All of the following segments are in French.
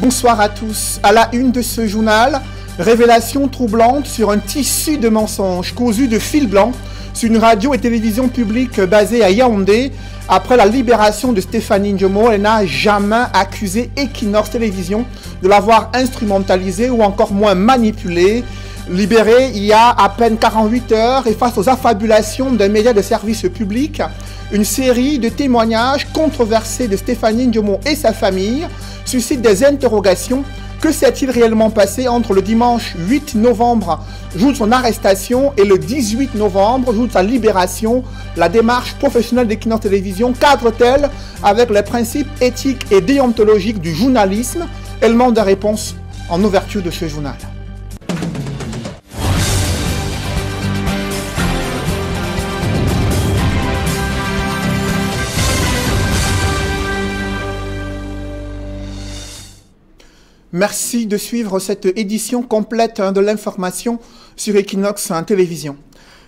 Bonsoir à tous. À la une de ce journal, révélation troublante sur un tissu de mensonges cousu de fil blanc sur une radio et télévision publique basée à Yaoundé. Après la libération de Stéphanie Ndjomo, elle n'a jamais accusé Equinox Télévision de l'avoir instrumentalisée ou encore moins manipulée. Libérée il y a à peine 48 heures et face aux affabulations d'un média de service public, une série de témoignages controversés de Stéphanie Ndjomo et sa famille suscite des interrogations. Que s'est-il réellement passé entre le dimanche 8 novembre, jour de son arrestation, et le 18 novembre, jour de sa libération? La démarche professionnelle d'Equinox Télévision cadre-t-elle avec les principes éthiques et déontologiques du journalisme? Élément de réponse en ouverture de ce journal. Merci de suivre cette édition complète de l'information sur Equinox Télévision.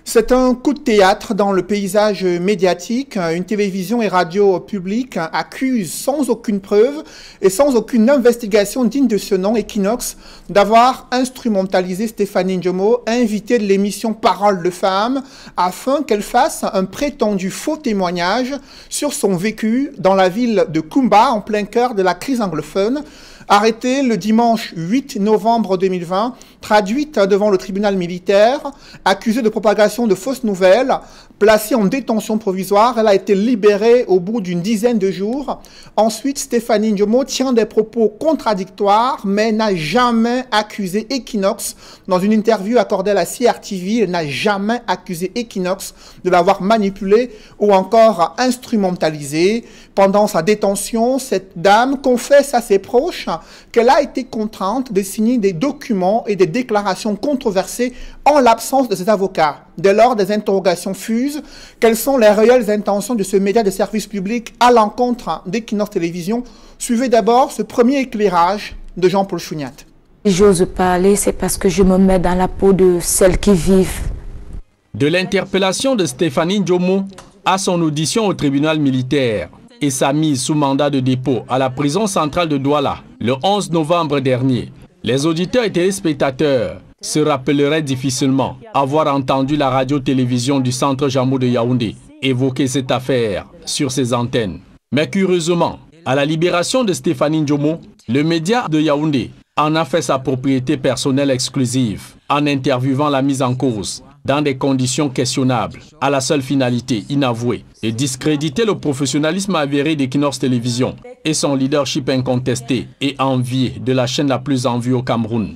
C'est un coup de théâtre dans le paysage médiatique. Une télévision et radio publique accusent sans aucune preuve et sans aucune investigation digne de ce nom Equinox d'avoir instrumentalisé Stéphanie Ndjomo, invitée de l'émission Parole de Femmes, afin qu'elle fasse un prétendu faux témoignage sur son vécu dans la ville de Kumba, en plein cœur de la crise anglophone. Arrêtée le dimanche 8 novembre 2020, traduite devant le tribunal militaire, accusée de propagation de fausses nouvelles, placée en détention provisoire, elle a été libérée au bout d'une dizaine de jours. Ensuite, Stéphanie Ndjomo tient des propos contradictoires, mais n'a jamais accusé Equinox. Dans une interview accordée à la CRTV, elle n'a jamais accusé Equinox de l'avoir manipulé ou encore instrumentalisé. Pendant sa détention, cette dame confesse à ses proches qu'elle a été contrainte de signer des documents et des déclarations controversées en l'absence de ses avocats. Dès lors, des interrogations fusent. Quelles sont les réelles intentions de ce média de service public à l'encontre d'Equinox Télévision? Suivez d'abord ce premier éclairage de Jean-Paul Chouniat. Si j'ose parler, c'est parce que je me mets dans la peau de celles qui vivent. De l'interpellation de Stéphanie Ndjomo à son audition au tribunal militaire et sa mise sous mandat de dépôt à la prison centrale de Douala le 11 novembre dernier, les auditeurs et téléspectateurs se rappelleraient difficilement avoir entendu la radio-télévision du centre Jamou de Yaoundé évoquer cette affaire sur ses antennes. Mais curieusement, à la libération de Stéphanie Ndjomo, le média de Yaoundé en a fait sa propriété personnelle exclusive en interviewant la mise en cause dans des conditions questionnables, à la seule finalité inavouée de discréditer le professionnalisme avéré d'Equinox Télévision et son leadership incontesté et envié de la chaîne la plus en vue au Cameroun.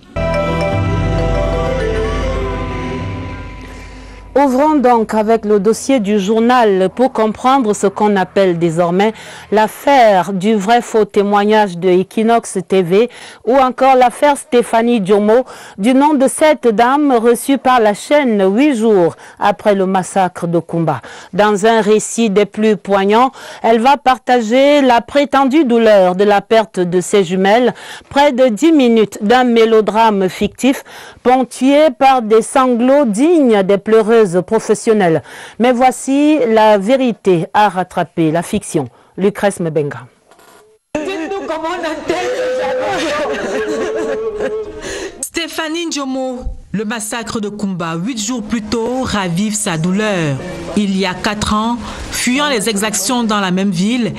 Ouvrons donc avec le dossier du journal pour comprendre ce qu'on appelle désormais l'affaire du vrai faux témoignage de Equinox TV ou encore l'affaire Stéphanie Ndjomo, du nom de cette dame reçue par la chaîne 8 jours après le massacre de Kumba. Dans un récit des plus poignants, elle va partager la prétendue douleur de la perte de ses jumelles, près de 10 minutes d'un mélodrame fictif ponctué par des sanglots dignes des pleureuses professionnelles. Mais voici la vérité à rattraper, la fiction. Lucrèce Mbenga. Dites-nous comment on Stéphanie Ndjomo, le massacre de Kumba, 8 jours plus tôt, ravive sa douleur. Il y a 4 ans, fuyant les exactions dans la même ville.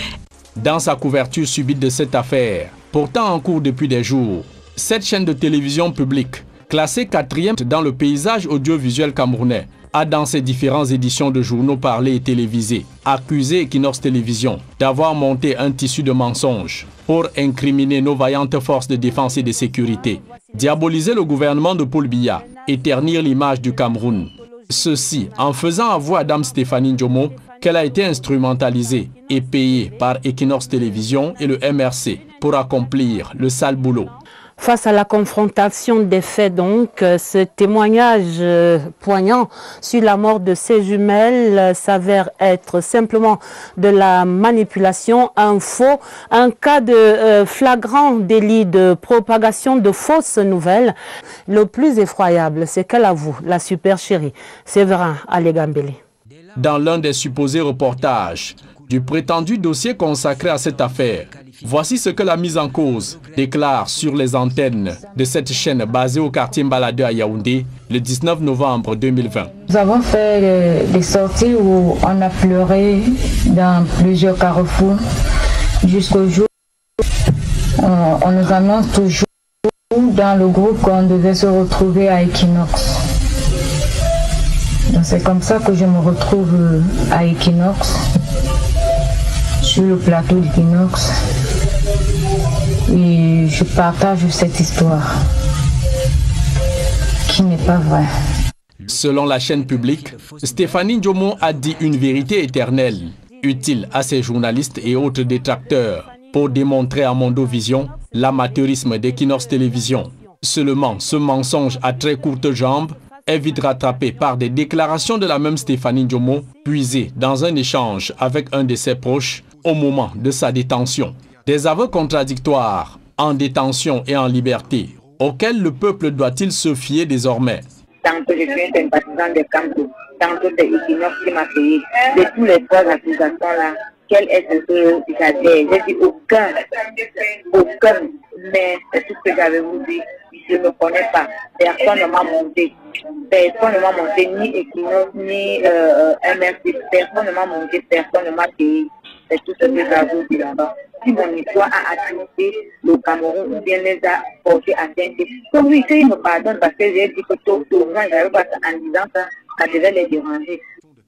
Dans sa couverture subite de cette affaire, pourtant en cours depuis des jours, cette chaîne de télévision publique, classée 4e dans le paysage audiovisuel camerounais, a dans ses différentes éditions de journaux parlés et télévisés accusé Equinox Télévision d'avoir monté un tissu de mensonges pour incriminer nos vaillantes forces de défense et de sécurité, diaboliser le gouvernement de Paul Biya et ternir l'image du Cameroun. Ceci en faisant avouer à Dame Stéphanie Ndjomo qu'elle a été instrumentalisée et payée par Equinox Télévision et le MRC pour accomplir le sale boulot. Face à la confrontation des faits, donc, ce témoignage poignant sur la mort de ses jumelles s'avère être simplement de la manipulation, un faux, un cas de flagrant délit de propagation de fausses nouvelles. Le plus effroyable, c'est qu'elle avoue, la super chérie, Séverin Alégambélé. dans l'un des supposés reportages du prétendu dossier consacré à cette affaire. Voici ce que la mise en cause déclare sur les antennes de cette chaîne basée au quartier Mbalade à Yaoundé le 19 novembre 2020. Nous avons fait des sorties où on a pleuré dans plusieurs carrefours jusqu'au jour où on nous annonce toujours dans le groupe qu'on devait se retrouver à Equinox. C'est comme ça que je me retrouve à Equinox, sur le plateau d'Equinox, et je partage cette histoire qui n'est pas vraie. Selon la chaîne publique, Stéphanie Ndjomo a dit une vérité éternelle, utile à ses journalistes et autres détracteurs pour démontrer à Mondovision l'amateurisme d'Equinox Télévision. Seulement, ce mensonge à très courtes jambes est vite rattrapé par des déclarations de la même Stéphanie Ndjomo, puisées dans un échange avec un de ses proches au moment de sa détention. Des aveux contradictoires, en détention et en liberté, auxquels le peuple doit-il se fier désormais? Tantôt je suis un sympathisant de Campo, tantôt c'est Equinox qui m'a payé. De tous les trois accusations-là, quel est ce que j'adhère? J'ai dit aucun, mais c'est tout ce que j'avais voulu. Je ne me connais pas, personne ne m'a monté. Personne ne m'a monté, ni Equinox, ni MRC, personne ne m'a monté, personne ne m'a payé. C'est tout ce que j'avoue là-bas. Si mon histoire a attristé le Cameroun ou bien les a portés atteinte, comme oui, qu'ils me pardonnent parce que j'ai dit que tout le monde, j'avais pas en disant ça, ça devait les déranger.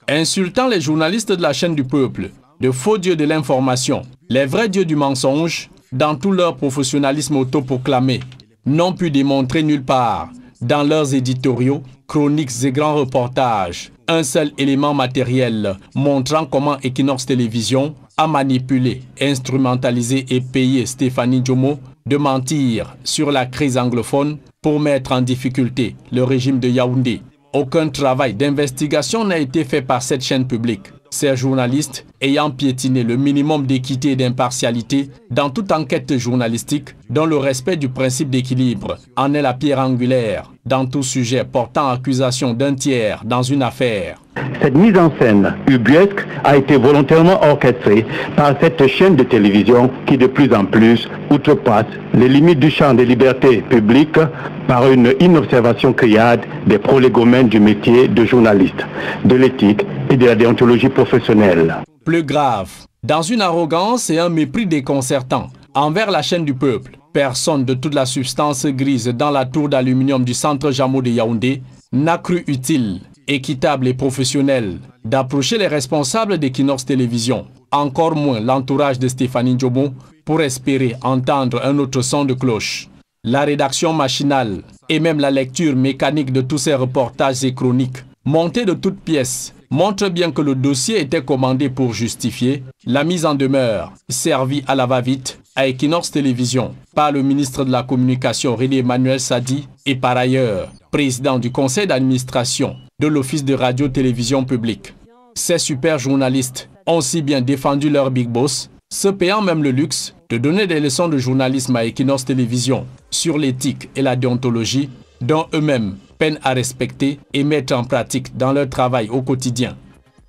Insultant les journalistes de la chaîne du peuple, de faux dieux de l'information, les vrais dieux du mensonge, dans tout leur professionnalisme autoproclamé, n'ont pu démontrer nulle part, dans leurs éditoriaux, chroniques et grands reportages, un seul élément matériel montrant comment Equinox Télévision a manipulé, instrumentalisé et payé Stéphanie Ndjomo de mentir sur la crise anglophone pour mettre en difficulté le régime de Yaoundé. Aucun travail d'investigation n'a été fait par cette chaîne publique. Ces journalistes ayant piétiné le minimum d'équité et d'impartialité dans toute enquête journalistique, dont le respect du principe d'équilibre en est la pierre angulaire dans tout sujet portant accusation d'un tiers dans une affaire. Cette mise en scène ubuesque a été volontairement orchestrée par cette chaîne de télévision qui de plus en plus outrepasse les limites du champ des libertés publiques par une inobservation criarde des prolégomènes du métier de journaliste, de l'éthique et de la déontologie professionnelle. Plus grave, dans une arrogance et un mépris déconcertant envers la chaîne du peuple, personne de toute la substance grise dans la tour d'aluminium du centre Jamo de Yaoundé n'a cru utile, équitable et professionnel d'approcher les responsables d'Equinox Télévision, encore moins l'entourage de Stéphanie Ndjomo, pour espérer entendre un autre son de cloche. La rédaction machinale et même la lecture mécanique de tous ces reportages et chroniques, montés de toutes pièces, montrent bien que le dossier était commandé pour justifier la mise en demeure, servie à la va-vite à Equinox Télévision par le ministre de la Communication René Emmanuel Sadi et par ailleurs président du conseil d'administration de l'Office de radio-télévision publique. Ces super journalistes ont si bien défendu leur big boss, se payant même le luxe de donner des leçons de journalisme à Equinox Télévision sur l'éthique et la déontologie dont eux-mêmes peinent à respecter et mettre en pratique dans leur travail au quotidien.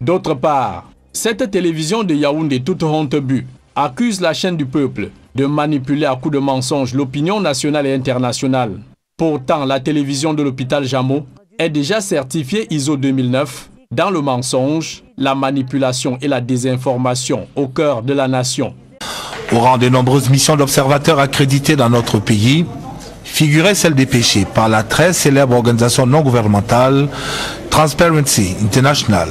D'autre part, cette télévision de Yaoundé toute honte but accuse la chaîne du peuple de manipuler à coups de mensonges l'opinion nationale et internationale. Pourtant, la télévision de l'hôpital Jamo est déjà certifiée ISO 2009 dans le mensonge, la manipulation et la désinformation au cœur de la nation. Au rang des nombreuses missions d'observateurs accréditées dans notre pays, figurait celle dépêchée par la très célèbre organisation non gouvernementale Transparency International.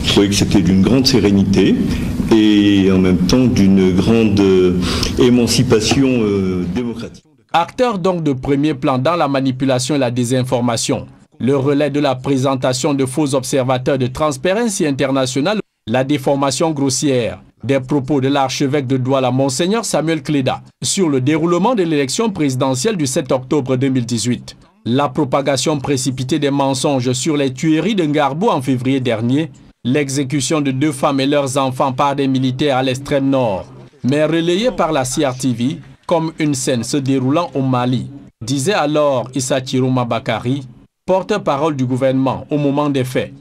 Je trouvais que c'était d'une grande sérénité et en même temps d'une grande émancipation démocratique. Acteur donc de premier plan dans la manipulation et la désinformation, le relais de la présentation de faux observateurs de Transparency International, la déformation grossière des propos de l'archevêque de Douala, Monseigneur Samuel Cléda, sur le déroulement de l'élection présidentielle du 7 octobre 2018. La propagation précipitée des mensonges sur les tueries de Ngarbo en février dernier, l'exécution de 2 femmes et leurs enfants par des militaires à l'extrême nord, mais relayée par la CRTV comme une scène se déroulant au Mali, disait alors Issa Chiroma Bakari, porte-parole du gouvernement au moment des faits.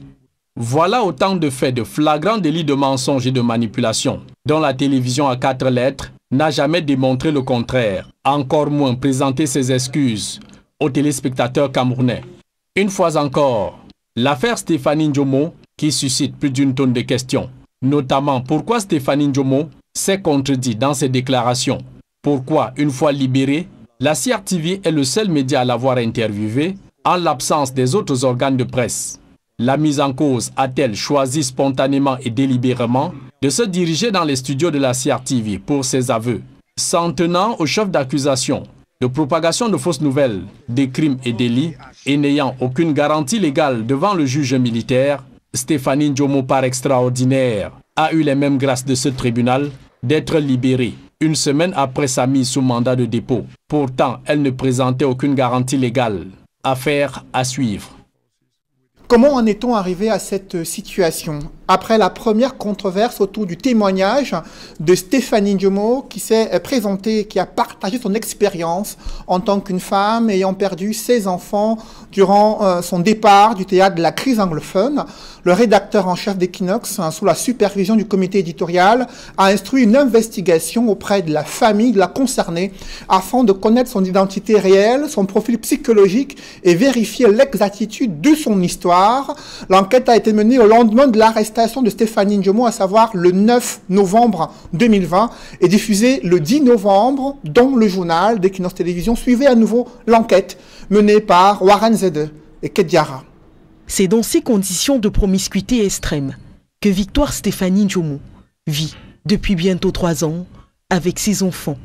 Voilà autant de faits de flagrants délits de mensonge et de manipulation, dont la télévision à 4 lettres n'a jamais démontré le contraire, encore moins présenté ses excuses aux téléspectateurs camerounais. Une fois encore, l'affaire Stéphanie Ndjomo qui suscite plus d'une tonne de questions, notamment pourquoi Stéphanie Ndjomo s'est contredit dans ses déclarations. Pourquoi, une fois libérée, la CRTV est le seul média à l'avoir interviewée en l'absence des autres organes de presse. La mise en cause a-t-elle choisi spontanément et délibérément de se diriger dans les studios de la CRTV pour ses aveux, s'en tenant au chef d'accusation de propagation de fausses nouvelles, des crimes et délits, et n'ayant aucune garantie légale devant le juge militaire, Stéphanie Ndjomo, par extraordinaire, a eu les mêmes grâces de ce tribunal d'être libérée une semaine après sa mise sous mandat de dépôt. Pourtant, elle ne présentait aucune garantie légale. Affaire à suivre. Comment en est-on arrivé à cette situation? Après la première controverse autour du témoignage de Stéphanie Ndjomo qui s'est présentée, qui a partagé son expérience en tant qu'une femme ayant perdu ses enfants durant son départ du théâtre de la crise anglophone, le rédacteur en chef d'Equinox, sous la supervision du comité éditorial, a instruit une investigation auprès de la famille de la concernée afin de connaître son identité réelle, son profil psychologique et vérifier l'exactitude de son histoire. L'enquête a été menée au lendemain de l'arrestation de Stéphanie Ndjomo, à savoir le 9 novembre 2020, et diffusée le 10 novembre, dont le journal d'Equinox Télévision suivait à nouveau l'enquête menée par Warren Zede et Kediara. C'est dans ces conditions de promiscuité extrême que Victoire Stéphanie Ndjomo vit depuis bientôt 3 ans avec ses enfants.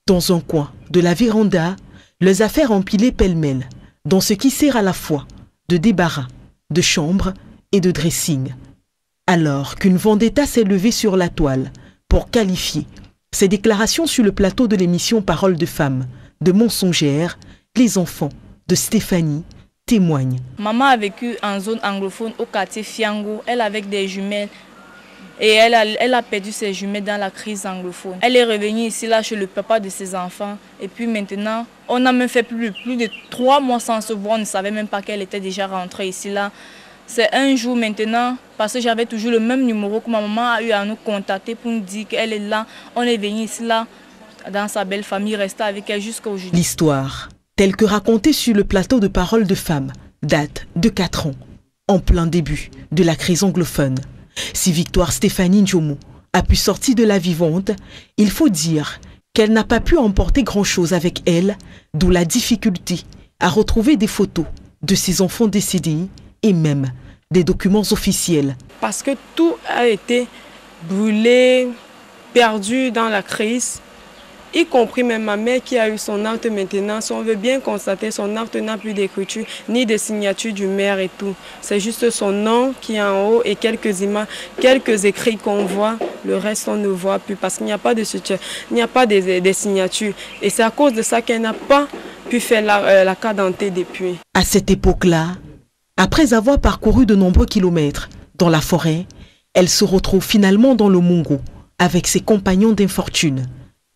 Dans un coin de la véranda, les affaires empilées pêle-mêle, dans ce qui sert à la fois de débarras, de chambre et de dressing. Alors qu'une vendetta s'est levée sur la toile pour qualifier ses déclarations sur le plateau de l'émission Parole de Femmes de mensongères, les enfants de Stéphanie témoignent. Maman a vécu en zone anglophone au quartier Fiango, elle avec des jumelles. Et elle a perdu ses jumelles dans la crise anglophone. Elle est revenue ici là chez le papa de ses enfants. Et puis maintenant, on a même fait plus de 3 mois sans se voir. On ne savait même pas qu'elle était déjà rentrée ici là. C'est un jour maintenant, parce que j'avais toujours le même numéro que ma maman a eu à nous contacter pour nous dire qu'elle est là. On est venu ici là, dans sa belle famille, rester avec elle jusqu'à aujourd'hui. L'histoire, telle que racontée sur le plateau de Parole de Femmes, date de 4 ans, en plein début de la crise anglophone. Si Victoire Stéphanie Ndjomo a pu sortir de la vivante, il faut dire qu'elle n'a pas pu emporter grand-chose avec elle, d'où la difficulté à retrouver des photos de ses enfants décédés et même des documents officiels. Parce que tout a été brûlé, perdu dans la crise, y compris même ma mère qui a eu son acte maintenant. Si on veut bien constater, son acte n'a plus d'écriture ni de signature du maire et tout. C'est juste son nom qui est en haut et quelques images, quelques écrits qu'on voit. Le reste, on ne voit plus parce qu'il n'y a pas de soutien, il n'y a pas de signatures. Et c'est à cause de ça qu'elle n'a pas pu faire la carte d'identité depuis. À cette époque-là, après avoir parcouru de nombreux kilomètres dans la forêt, elle se retrouve finalement dans le Mungo avec ses compagnons d'infortune.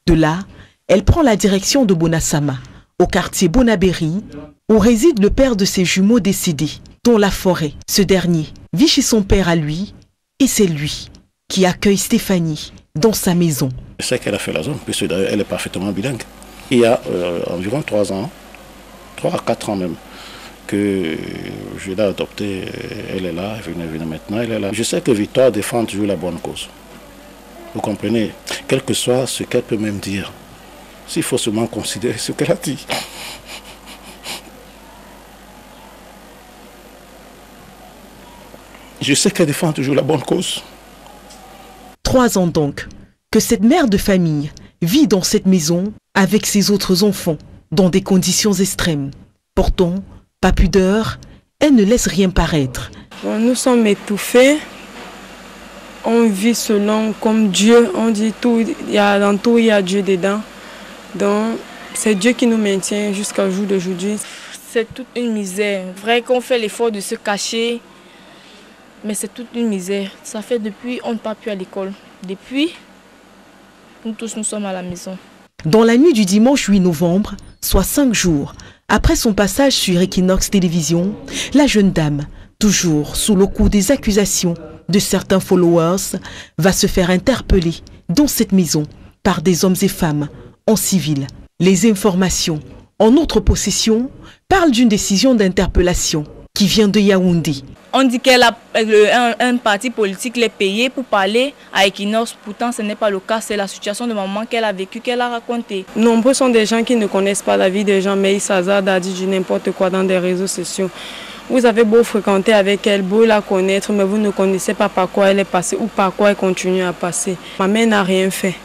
De là, elle prend la direction de Bonasama, au quartier Bonaberi, où réside le père de ses jumeaux décédés, dont la forêt. Ce dernier vit chez son père à lui, et c'est lui qui accueille Stéphanie dans sa maison. Je sais qu'elle a fait la zone, puisque d'ailleurs elle est parfaitement bilingue. Il y a environ 3 ans, 3 à 4 ans même, que je l'ai adoptée, elle est là, elle venait maintenant, elle est là. Je sais que Victoire défend toujours la bonne cause. Vous comprenez, quel que soit ce qu'elle peut même dire, s'il faut seulement considérer ce qu'elle a dit. Je sais qu'elle défend toujours la bonne cause. 3 ans donc, que cette mère de famille vit dans cette maison avec ses autres enfants, dans des conditions extrêmes. Pourtant, pas pudeur, elle ne laisse rien paraître. Bon, nous sommes étouffés. On vit selon comme Dieu, on dit tout, dans tout il y a Dieu dedans. Donc c'est Dieu qui nous maintient jusqu'au jour d'aujourd'hui. C'est toute une misère. Vrai qu'on fait l'effort de se cacher, mais c'est toute une misère. Ça fait depuis on ne part plus à l'école. Depuis, nous tous nous sommes à la maison. Dans la nuit du dimanche 8 novembre, soit 5 jours après son passage sur Equinox Télévision, la jeune dame toujours sous le coup des accusations de certains followers, va se faire interpeller dans cette maison par des hommes et femmes en civil. Les informations en notre possession parlent d'une décision d'interpellation qui vient de Yaoundé. On dit qu'un parti politique l'est payé pour parler à Equinox. Pourtant, ce n'est pas le cas. C'est la situation de maman qu'elle a vécue, qu'elle a racontée. Nombreux sont des gens qui ne connaissent pas la vie des gens, mais ils s'hasardent à dire n'importe quoi dans des réseaux sociaux. Vous avez beau fréquenter avec elle, beau la connaître, mais vous ne connaissez pas par quoi elle est passée ou par quoi elle continue à passer. Ma mère n'a rien fait.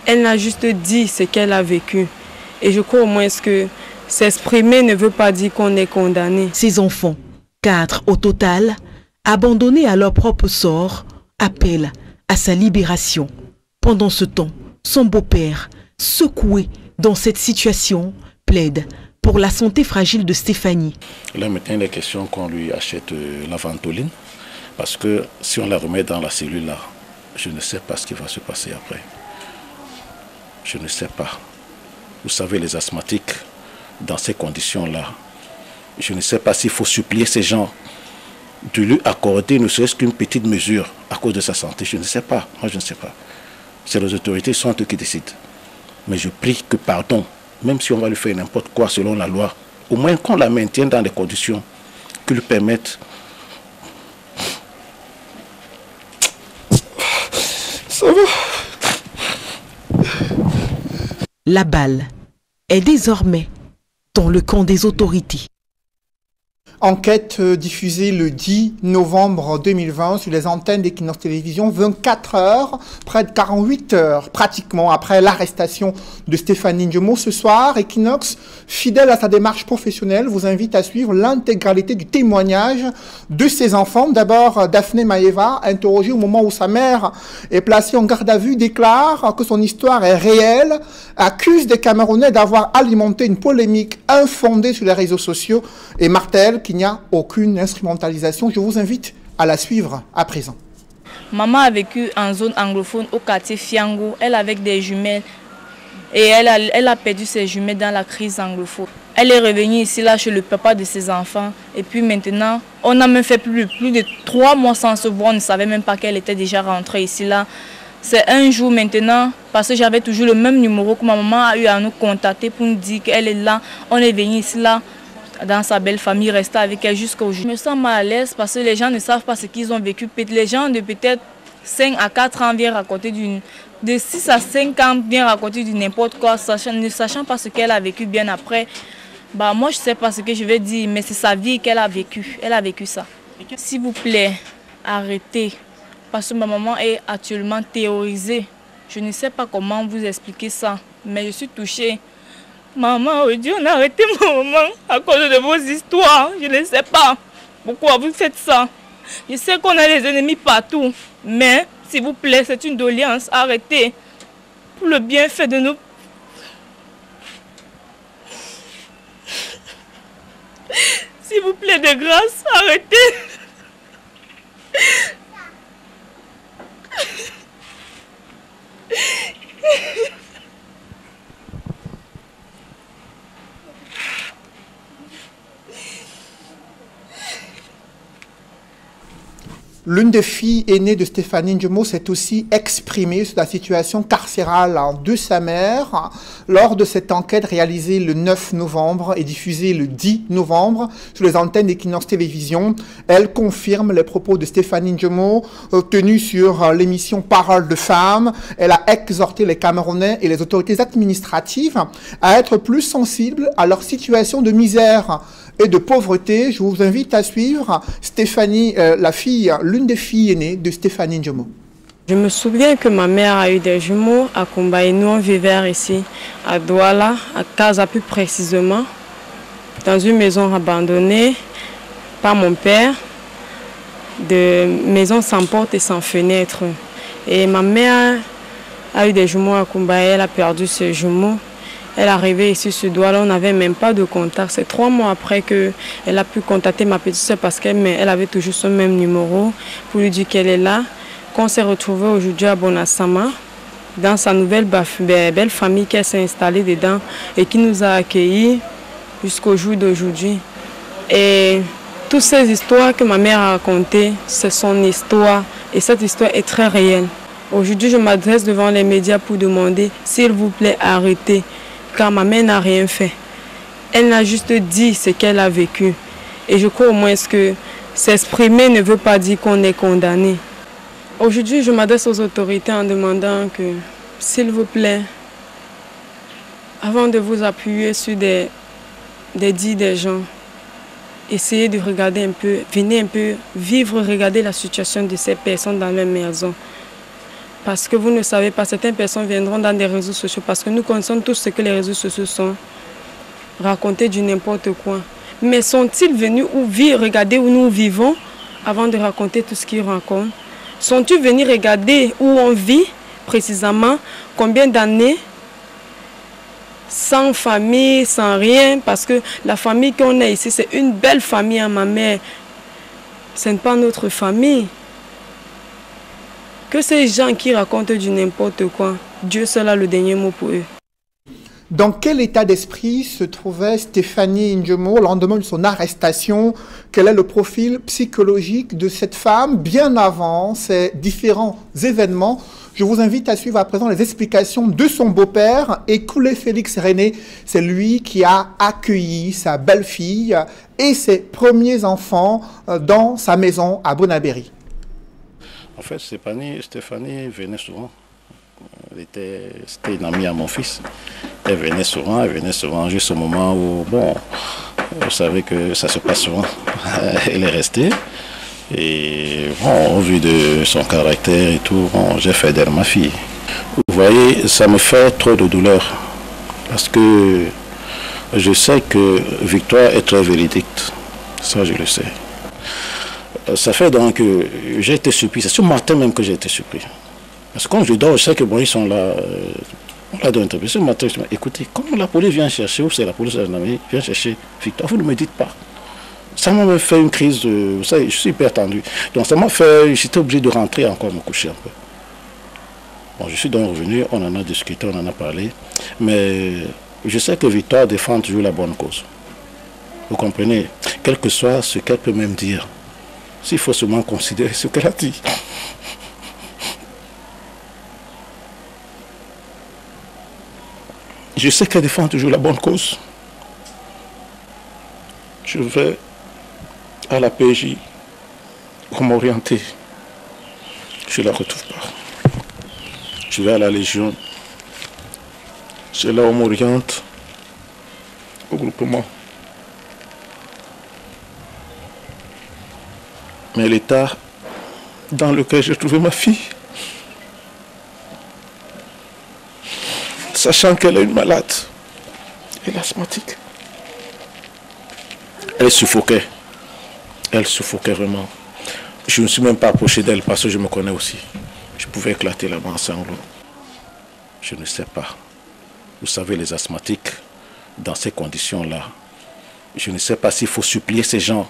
Elle n'a juste dit ce qu'elle a vécu. Et je crois au moins que s'exprimer ne veut pas dire qu'on est condamné. Ces enfants, 4 au total, abandonnés à leur propre sort, appellent à sa libération. Pendant ce temps, son beau-père, secoué dans cette situation, plaide pour la santé fragile de Stéphanie. Là maintenant, il est question qu'on lui achète la ventoline, parce que si on la remet dans la cellule là, je ne sais pas ce qui va se passer après. Je ne sais pas. Vous savez, les asthmatiques, dans ces conditions-là, je ne sais pas s'il faut supplier ces gens de lui accorder ne serait-ce qu'une petite mesure à cause de sa santé. Je ne sais pas. Moi, je ne sais pas. C'est les autorités, sont eux qui décident. Mais je prie que pardon, même si on va lui faire n'importe quoi selon la loi, au moins qu'on la maintienne dans les conditions qui lui permettent. Ça va. La balle est désormais dans le camp des autorités. Enquête diffusée le 10 novembre 2020 sur les antennes d'Equinox Télévision, 24 heures, près de 48 heures pratiquement après l'arrestation de Stéphanie Ndjomo. Ce soir, Equinox, fidèle à sa démarche professionnelle, vous invite à suivre l'intégralité du témoignage de ses enfants. D'abord, Daphné Maeva, interrogée au moment où sa mère est placée en garde à vue, déclare que son histoire est réelle, accuse des Camerounais d'avoir alimenté une polémique infondée sur les réseaux sociaux et martèle qu'il n'y a aucune instrumentalisation. Je vous invite à la suivre à présent. Maman a vécu en zone anglophone au quartier Fiango. Elle avec des jumelles et elle a perdu ses jumelles dans la crise anglophone. Elle est revenue ici là chez le papa de ses enfants et puis maintenant on a même fait plus de 3 mois sans se voir. On ne savait même pas qu'elle était déjà rentrée ici là. C'est un jour maintenant, parce que j'avais toujours le même numéro que ma maman a eu à nous contacter pour nous dire qu'elle est là. On est venu ici là dans sa belle famille, rester avec elle jusqu'au jour. Je me sens mal à l'aise parce que les gens ne savent pas ce qu'ils ont vécu. Les gens de peut-être 5 à 4 ans viennent raconter de 6 à 5 ans viennent raconter du n'importe quoi, ne sachant pas ce qu'elle a vécu bien après. Bah, moi, je ne sais pas ce que je vais dire, mais c'est sa vie qu'elle a vécu. Elle a vécu ça. S'il vous plaît, arrêtez. Parce que ma maman est actuellement terrorisée. Je ne sais pas comment vous expliquer ça, mais je suis touchée. Maman, on a arrêté ma maman à cause de vos histoires. Je ne sais pas pourquoi vous faites ça. Je sais qu'on a des ennemis partout, mais s'il vous plaît, c'est une doléance. Arrêtez pour le bienfait de nous. S'il vous plaît, de grâce, arrêtez. L'une des filles aînées de Stéphanie Ndjomo s'est aussi exprimée sur la situation carcérale de sa mère lors de cette enquête réalisée le 9 novembre et diffusée le 10 novembre sur les antennes d'Equinox Télévision. Elle confirme les propos de Stéphanie Ndjomo tenus sur l'émission Parole de femmes. Elle a exhorté les Camerounais et les autorités administratives à être plus sensibles à leur situation de misère et de pauvreté. Je vous invite à suivre Stéphanie, l'une des filles aînées de Stéphanie Ndjomo. Je me souviens que ma mère a eu des jumeaux à Kumba et nous on vivait ici à Douala, à Casa plus précisément, dans une maison abandonnée par mon père, de maison sans porte et sans fenêtre. Et ma mère a eu des jumeaux à Kumba et elle a perdu ses jumeaux. Elle est arrivée ici sur Douala, on n'avait même pas de contact. C'est 3 mois après qu'elle a pu contacter ma petite soeur parce qu'elle avait toujours son même numéro pour lui dire qu'elle est là. Qu'on s'est retrouvé aujourd'hui à Bonassama, dans sa nouvelle belle famille qu'elle s'est installée dedans et qui nous a accueillis jusqu'au jour d'aujourd'hui. Et Toutes ces histoires que ma mère a racontées, c'est son histoire et cette histoire est très réelle. Aujourd'hui, je m'adresse devant les médias pour demander, s'il vous plaît, arrêtez, car ma mère n'a rien fait. Elle n'a juste dit ce qu'elle a vécu. Et je crois au moins que s'exprimer ne veut pas dire qu'on est condamné. Aujourd'hui, je m'adresse aux autorités en demandant que, s'il vous plaît, avant de vous appuyer sur des dits des gens, essayez de regarder un peu, venez un peu vivre, regarder la situation de ces personnes dans leur maison. Parce que vous ne savez pas, certaines personnes viendront dans des réseaux sociaux, parce que nous connaissons tous ce que les réseaux sociaux sont, raconter du n'importe quoi. Mais sont-ils venus regarder où nous vivons avant de raconter tout ce qu'ils racontent? Sont-ils venus regarder où on vit précisément, combien d'années sans famille, sans rien, parce que la famille qu'on a ici, c'est une belle famille à ma mère. Ce n'est pas notre famille. Que ces gens qui racontent du n'importe quoi, Dieu seul a le dernier mot pour eux. Dans quel état d'esprit se trouvait Stéphanie Ndjomo au lendemain de son arrestation? Quel est le profil psychologique de cette femme bien avant ces différents événements? Je vous invite à suivre à présent les explications de son beau-père, Ekoulé Félix René. C'est lui qui a accueilli sa belle-fille et ses premiers enfants dans sa maison à Bonabéry. En fait, Stéphanie venait souvent. C'était une amie à mon fils. Elle venait souvent, juste au moment où, bon, vous savez que ça se passe souvent. Elle est restée. Et bon, au vu de son caractère et tout, bon, j'ai fait d'elle ma fille. Vous voyez, ça me fait trop de douleur. Parce que je sais que Victoire est très véridique. Ça, je le sais. Ça fait donc que j'ai été surpris. C'est ce matin même que j'ai été surpris. Parce que quand je dors, je sais que bon, ils sont là. On l'a donné. Ce matin, je me dis, écoutez, quand la police vient chercher, ou c'est la police vient chercher Victoire, vous ne me dites pas. Ça m'a fait une crise, vous savez, je suis hyper tendu. Donc ça m'a fait, j'étais obligé de rentrer encore me coucher un peu. Bon, je suis donc revenu, on en a discuté, on en a parlé. Mais je sais que Victoire défend toujours la bonne cause. Vous comprenez? Quel que soit ce qu'elle peut même dire, s'il faut seulement considérer ce qu'elle a dit. Je sais qu'elle défend toujours la bonne cause. Je vais à la PJ pour m'orienter. Je ne la retrouve pas. Je vais à la Légion. C'est là où on m'oriente au groupement. Mais l'état dans lequel j'ai trouvé ma fille, sachant qu'elle est une malade, elle est asthmatique. Elle suffoquait. Elle suffoquait vraiment. Je ne me suis même pas approché d'elle parce que je me connais aussi. Je pouvais éclater là-bas en sanglots. Je ne sais pas. Vous savez, les asthmatiques, dans ces conditions-là, je ne sais pas s'il faut supplier ces gens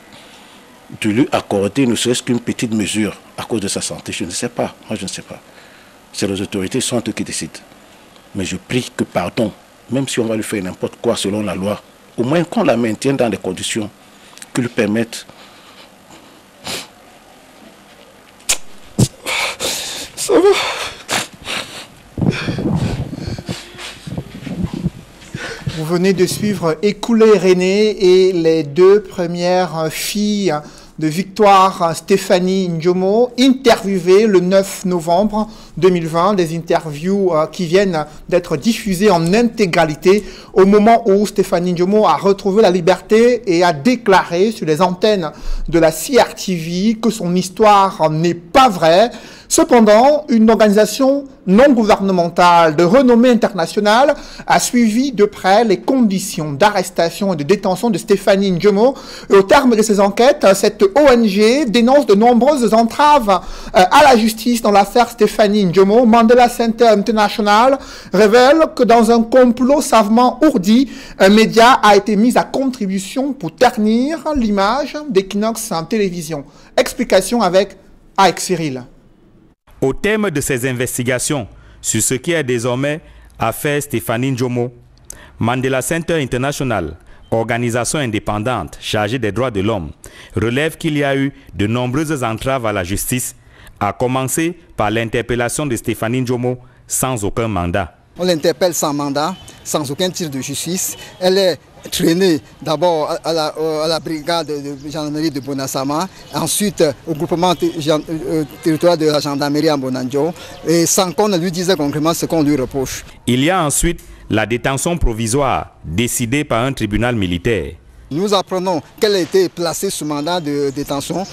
de lui accorder ne serait-ce qu'une petite mesure à cause de sa santé. Je ne sais pas. Moi, je ne sais pas. C'est les autorités, sont eux qui décident. Mais je prie que pardon, même si on va lui faire n'importe quoi selon la loi, au moins qu'on la maintienne dans des conditions qui lui permettent. Ça va. Vous venez de suivre Ekoulé René et les deux premières filles de Victoire Stéphanie Ndjomo, interviewées le 9 novembre 2020, des interviews qui viennent d'être diffusées en intégralité au moment où Stéphanie Ndjomo a retrouvé la liberté et a déclaré sur les antennes de la CRTV que son histoire n'est pas vraie. Cependant, une organisation non gouvernementale de renommée internationale a suivi de près les conditions d'arrestation et de détention de Stéphanie Ndjomo. Et au terme de ces enquêtes, cette ONG dénonce de nombreuses entraves à la justice dans l'affaire Stéphanie Ndjomo. Mandela Center International révèle que dans un complot savamment ourdi, un média a été mis à contribution pour ternir l'image d'Equinox en télévision. Explication avec Aïk Cyril. Au terme de ces investigations sur ce qui est désormais affaire Stéphanie Ndjomo, Mandela Center International, organisation indépendante chargée des droits de l'homme, relève qu'il y a eu de nombreuses entraves à la justice, à commencer par l'interpellation de Stéphanie Ndjomo sans aucun mandat. On l'interpelle sans mandat, sans aucun tir de justice. Elle est traînée d'abord à la brigade de gendarmerie de Bonassama, ensuite au groupement territorial de la gendarmerie à Bonanjo, et sans qu'on ne lui dise concrètement ce qu'on lui reproche. Il y a ensuite la détention provisoire décidée par un tribunal militaire. Nous apprenons qu'elle a été placée sous mandat de détention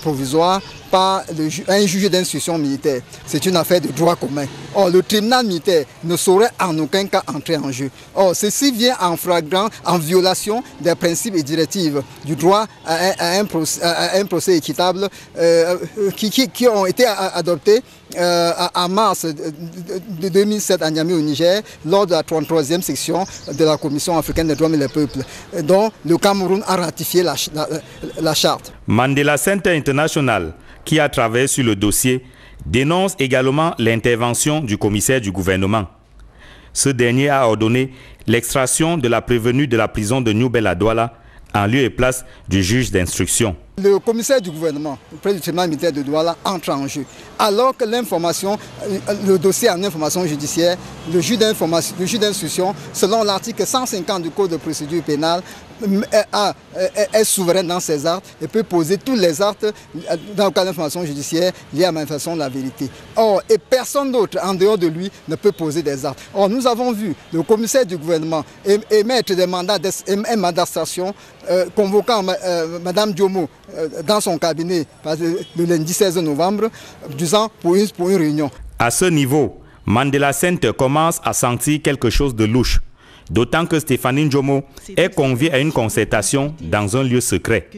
provisoire par un juge d'instruction militaire. C'est une affaire de droit commun. Or, le tribunal militaire ne saurait en aucun cas entrer en jeu. Or, ceci vient en flagrant, en violation des principes et directives du droit à un procès équitable qui ont été adoptés en mars de 2007 à Niamey au Niger, lors de la 33e section de la Commission africaine des droits et des peuples, dont le Cameroun a ratifié la charte. Mandela Center International, qui a travaillé sur le dossier, dénonce également l'intervention du commissaire du gouvernement. Ce dernier a ordonné l'extraction de la prévenue de la prison de New Bel à Douala en lieu et place du juge d'instruction. Le commissaire du gouvernement, auprès du tribunal militaire de Douala, entre en jeu. Alors que l'information, le dossier en information judiciaire, le juge d'instruction, selon l'article 150 du Code de procédure pénale, est souverain dans ses actes et peut poser tous les actes dans le cas d'information judiciaire liés à la manifestation de la vérité. Or, et personne d'autre en dehors de lui ne peut poser des actes. Or, nous avons vu le commissaire du gouvernement émettre des mandats d'arrestation convoquant Mme Ndjomo dans son cabinet le lundi 16 novembre, disant pour une réunion. À ce niveau, Mandela Center commence à sentir quelque chose de louche. D'autant que Stéphanie Ndjomo est conviée à une concertation dans un lieu secret.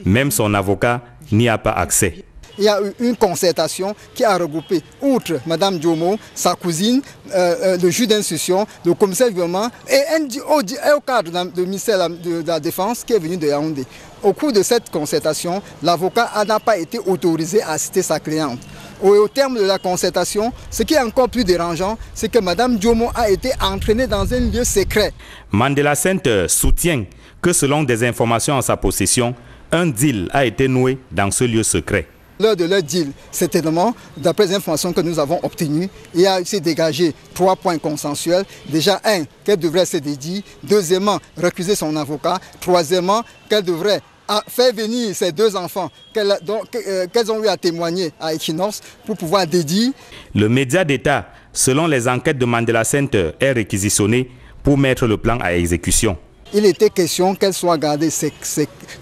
Même son avocat n'y a pas accès. Il y a eu une concertation qui a regroupé, outre Mme Ndjomo, sa cousine, le juge d'instruction, le commissaire du gouvernement et au cadre du ministère de la Défense qui est venu de Yaoundé. Au cours de cette concertation, l'avocat n'a pas été autorisé à assister sa cliente. Au terme de la concertation, ce qui est encore plus dérangeant, c'est que Mme Ndjomo a été entraînée dans un lieu secret. Mandela Center soutient que selon des informations en sa possession, un deal a été noué dans ce lieu secret. Lors de leur deal, certainement, d'après les informations que nous avons obtenues, il a été dégagé 3 points consensuels. Déjà, un, qu'elle devrait se dédier. Deuxièmement, recuser son avocat. Troisièmement, qu'elle devrait faire venir ses 2 enfants qu'elles ont eu à témoigner à Equinox pour pouvoir dédier. Le média d'État, selon les enquêtes de Mandela Center, est réquisitionné pour mettre le plan à exécution. Il était question qu'elle soit gardée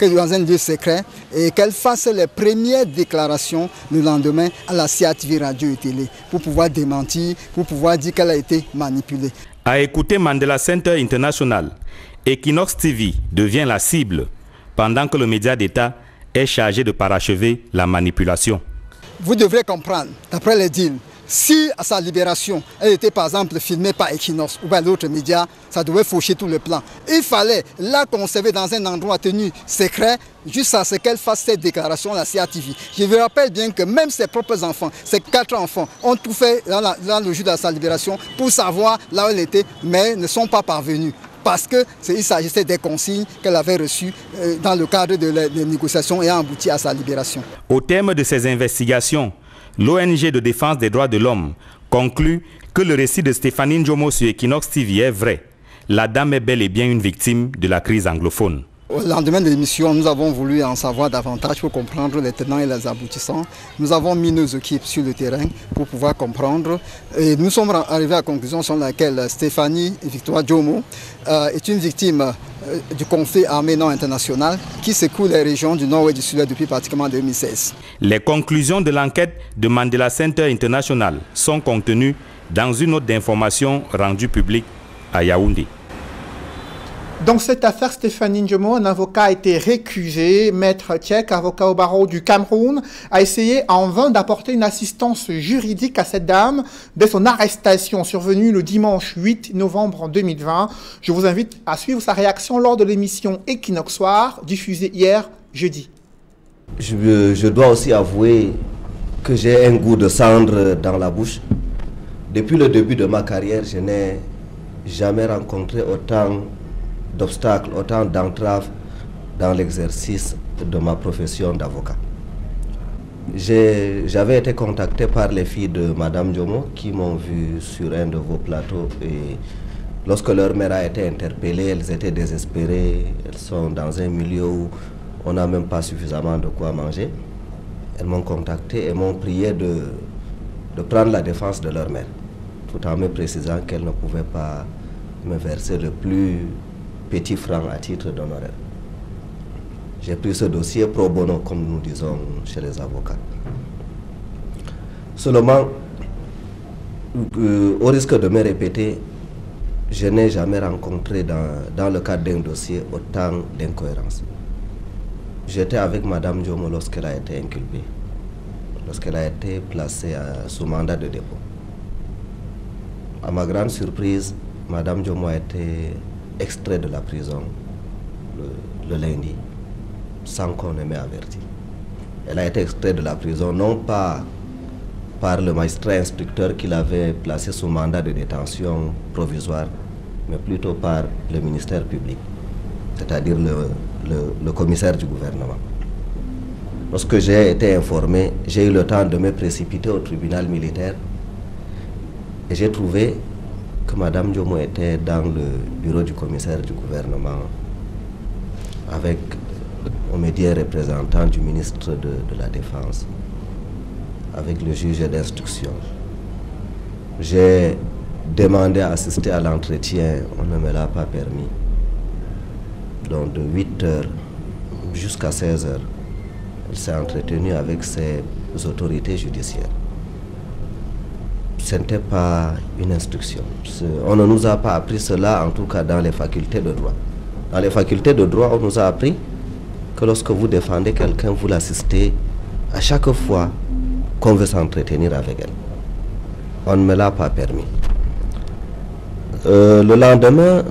dans un lieu secret et qu'elle fasse les premières déclarations le lendemain à la CIATV Radio et Télé pour pouvoir démentir, pour pouvoir dire qu'elle a été manipulée. À écouter Mandela Center International, Equinox TV devient la cible pendant que le média d'État est chargé de parachever la manipulation. Vous devrez comprendre, d'après les deals, si à sa libération, elle était par exemple filmée par Equinox ou par d'autres médias, ça devait faucher tout le plan. Il fallait la conserver dans un endroit tenu secret jusqu'à ce qu'elle fasse cette déclaration à la CIATV. Je vous rappelle bien que même ses propres enfants, ses 4 enfants, ont tout fait dans le jour de sa libération pour savoir là où elle était, mais ne sont pas parvenus. Parce qu'il s'agissait des consignes qu'elle avait reçues dans le cadre des négociations et a abouti à sa libération. Au terme de ces investigations, l'ONG de défense des droits de l'homme conclut que le récit de Stéphanie Ndjomo sur Equinox TV est vrai. La dame est bel et bien une victime de la crise anglophone. Au lendemain de l'émission, nous avons voulu en savoir davantage pour comprendre les tenants et les aboutissants. Nous avons mis nos équipes sur le terrain pour pouvoir comprendre. Et nous sommes arrivés à la conclusion selon laquelle Stéphanie Victoire Ndjomo est une victime du conflit armé non international qui secoue les régions du nord et du sud depuis pratiquement 2016. Les conclusions de l'enquête de Mandela Center International sont contenues dans une note d'information rendue publique à Yaoundé. Dans cette affaire, Stéphanie Ndjomo, un avocat a été récusé. Maître Tchèque, avocat au barreau du Cameroun, a essayé en vain d'apporter une assistance juridique à cette dame dès son arrestation survenue le dimanche 8 novembre 2020. Je vous invite à suivre sa réaction lors de l'émission Equinox Soir, diffusée hier jeudi. Je dois aussi avouer que j'ai un goût de cendre dans la bouche. Depuis le début de ma carrière, je n'ai jamais rencontré autant d'obstacles, autant d'entraves dans l'exercice de ma profession d'avocat. J'avais été contacté par les filles de Madame Ndjomo qui m'ont vu sur un de vos plateaux et lorsque leur mère a été interpellée, elles étaient désespérées, elles sont dans un milieu où on n'a même pas suffisamment de quoi manger. Elles m'ont contacté et m'ont prié de prendre la défense de leur mère, tout en me précisant qu'elles ne pouvaient pas me verser le plus petit franc à titre d'honoraire. J'ai pris ce dossier pro bono, comme nous disons chez les avocats. Seulement, au risque de me répéter, je n'ai jamais rencontré dans le cadre d'un dossier autant d'incohérences. J'étais avec Madame Ndjomo lorsqu'elle a été inculpée, lorsqu'elle a été placée sous mandat de dépôt. À ma grande surprise, Madame Ndjomo a été extraite de la prison le lundi, sans qu'on ne m'ait averti. Elle a été extraite de la prison non pas par le magistrat instructeur qui l'avait placée sous mandat de détention provisoire, mais plutôt par le ministère public, c'est-à-dire le commissaire du gouvernement. Lorsque j'ai été informé, j'ai eu le temps de me précipiter au tribunal militaire et j'ai trouvé que Madame Ndjomo était dans le bureau du commissaire du gouvernement avec au médias représentant du ministre de la Défense, avec le juge d'instruction. J'ai demandé à assister à l'entretien, on ne me l'a pas permis. Donc de 8h jusqu'à 16h, elle s'est entretenue avec ses autorités judiciaires. Ce n'était pas une instruction. On ne nous a pas appris cela, en tout cas dans les facultés de droit. Dans les facultés de droit, on nous a appris que lorsque vous défendez quelqu'un, vous l'assistez à chaque fois qu'on veut s'entretenir avec elle. On ne me l'a pas permis. Le lendemain,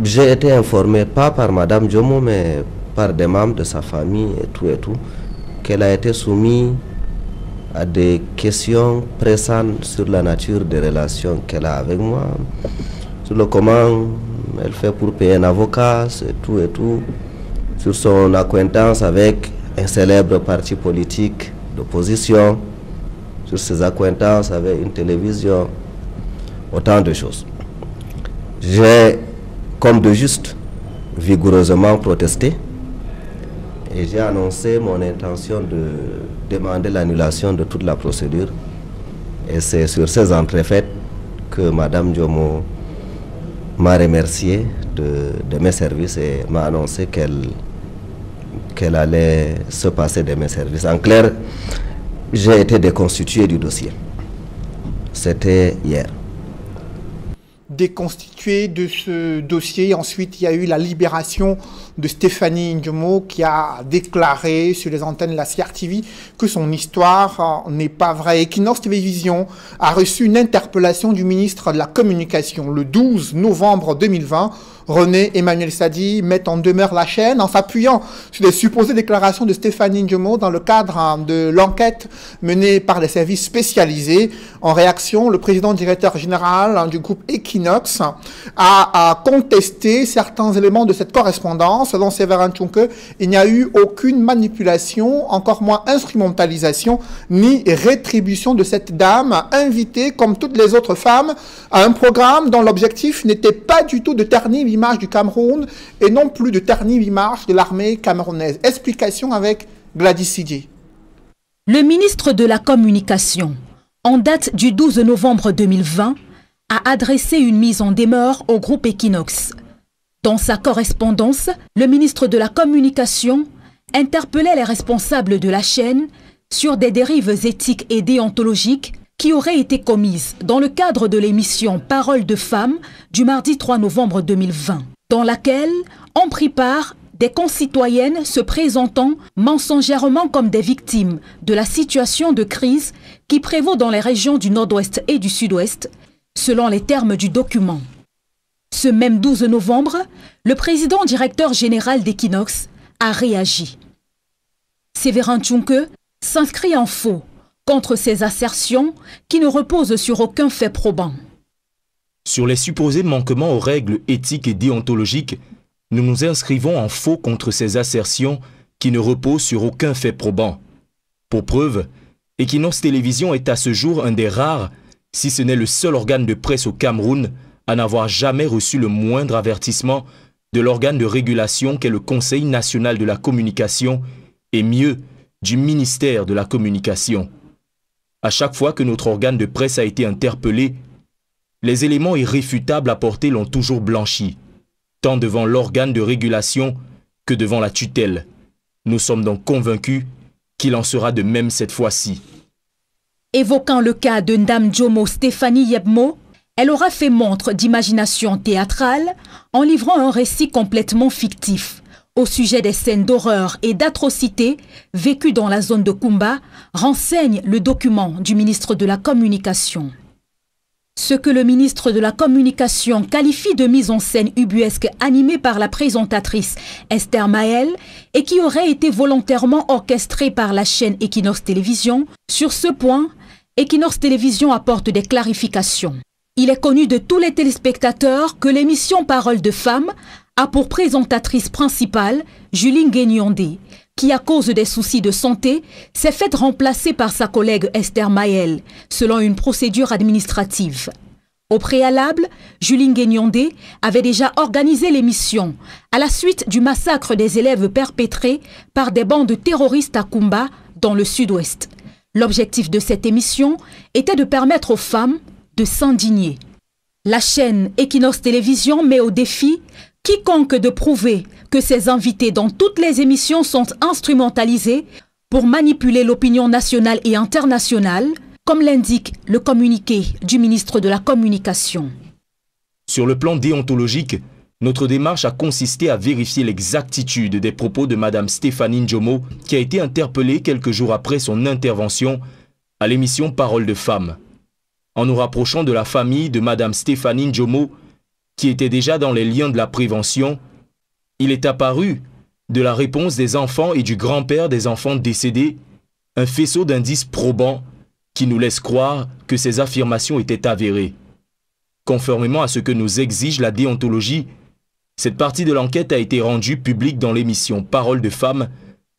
j'ai été informé, pas par Madame Ndjomo, mais par des membres de sa famille et tout, qu'elle a été soumise à des questions pressantes sur la nature des relations qu'elle a avec moi, sur le comment elle fait pour payer un avocat, c'est tout, sur son acquaintance avec un célèbre parti politique d'opposition, sur ses acquaintances avec une télévision, autant de choses. J'ai, comme de juste, vigoureusement protesté et j'ai annoncé mon intention de demander l'annulation de toute la procédure. Et c'est sur ces entrefaites que Madame Ndjomo m'a remercié de mes services et m'a annoncé qu'elle allait se passer de mes services. En clair, j'ai été déconstitué du dossier. C'était hier. Déconstitué de ce dossier. Ensuite, il y a eu la libération de Stéphanie Ndjomo qui a déclaré sur les antennes de la CRTV que son histoire n'est pas vraie. Equinox Télévision a reçu une interpellation du ministre de la Communication le 12 novembre 2020. René Emmanuel Sadi met en demeure la chaîne en s'appuyant sur les supposées déclarations de Stéphanie Ndjomo dans le cadre de l'enquête menée par les services spécialisés. En réaction, le président directeur général du groupe Equinox a contesté certains éléments de cette correspondance. Selon Séverin Tchonke, il n'y a eu aucune manipulation, encore moins instrumentalisation, ni rétribution de cette dame, invitée comme toutes les autres femmes à un programme dont l'objectif n'était pas du tout de ternir l'image du Cameroun et non plus de ternir l'image de l'armée camerounaise. Explication avec Gladys Sidje. Le ministre de la Communication, en date du 12 novembre 2020, a adressé une mise en demeure au groupe Equinox. Dans sa correspondance, le ministre de la Communication interpellait les responsables de la chaîne sur des dérives éthiques et déontologiques qui auraient été commises dans le cadre de l'émission Parole de femmes du mardi 3 novembre 2020, dans laquelle ont pris part des concitoyennes se présentant mensongèrement comme des victimes de la situation de crise qui prévaut dans les régions du Nord-Ouest et du Sud-Ouest, selon les termes du document. Ce même 12 novembre, le président directeur général d'Equinox a réagi. Séverin Tchonke s'inscrit en faux contre ces assertions qui ne reposent sur aucun fait probant. Sur les supposés manquements aux règles éthiques et déontologiques, nous nous inscrivons en faux contre ces assertions qui ne reposent sur aucun fait probant. Pour preuve, Equinox Télévision est à ce jour un des rares, si ce n'est le seul organe de presse au Cameroun, à n'avoir jamais reçu le moindre avertissement de l'organe de régulation qu'est le Conseil national de la communication et mieux, du ministère de la communication. À chaque fois que notre organe de presse a été interpellé, les éléments irréfutables apportés l'ont toujours blanchi, tant devant l'organe de régulation que devant la tutelle. Nous sommes donc convaincus qu'il en sera de même cette fois-ci. Évoquant le cas de Ndam Jomo Stéphanie Yebmo, elle aura fait montre d'imagination théâtrale en livrant un récit complètement fictif au sujet des scènes d'horreur et d'atrocités vécues dans la zone de Kumba, renseigne le document du ministre de la Communication. Ce que le ministre de la Communication qualifie de mise en scène ubuesque animée par la présentatrice Esther Maël et qui aurait été volontairement orchestrée par la chaîne Equinox Télévision, sur ce point, Equinox Télévision apporte des clarifications. Il est connu de tous les téléspectateurs que l'émission Parole de Femmes a pour présentatrice principale Julie Nguenyondé, qui à cause des soucis de santé s'est faite remplacer par sa collègue Esther Maël, selon une procédure administrative. Au préalable, Julie Nguenyondé avait déjà organisé l'émission à la suite du massacre des élèves perpétrés par des bandes terroristes à Kumba, dans le sud-ouest. L'objectif de cette émission était de permettre aux femmes de s'indigner. La chaîne Equinox Télévision met au défi quiconque de prouver que ses invités dans toutes les émissions sont instrumentalisés pour manipuler l'opinion nationale et internationale, comme l'indique le communiqué du ministre de la Communication. Sur le plan déontologique, notre démarche a consisté à vérifier l'exactitude des propos de Mme Stéphanie Njomo, qui a été interpellée quelques jours après son intervention à l'émission Parole de Femmes. En nous rapprochant de la famille de Mme Stéphanie Njomo, qui était déjà dans les liens de la prévention, il est apparu, de la réponse des enfants et du grand-père des enfants décédés, un faisceau d'indices probants qui nous laisse croire que ces affirmations étaient avérées. Conformément à ce que nous exige la déontologie, cette partie de l'enquête a été rendue publique dans l'émission Parole de Femmes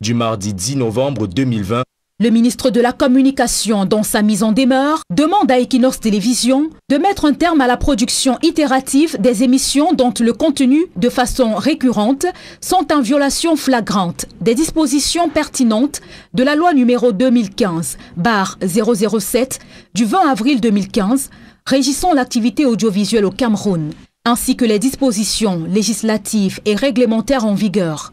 du mardi 10 novembre 2020. Le ministre de la Communication, dans sa mise en demeure, demande à Equinox Télévision de mettre un terme à la production itérative des émissions dont le contenu, de façon récurrente, sont en violation flagrante des dispositions pertinentes de la loi numéro 2015/007 du 20 avril 2015 régissant l'activité audiovisuelle au Cameroun, ainsi que les dispositions législatives et réglementaires en vigueur.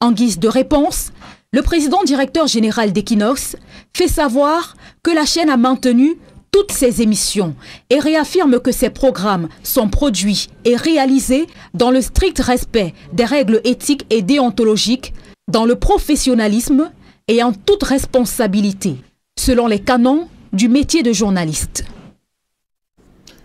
En guise de réponse, le président directeur général d'Equinox fait savoir que la chaîne a maintenu toutes ses émissions et réaffirme que ses programmes sont produits et réalisés dans le strict respect des règles éthiques et déontologiques, dans le professionnalisme et en toute responsabilité, selon les canons du métier de journaliste.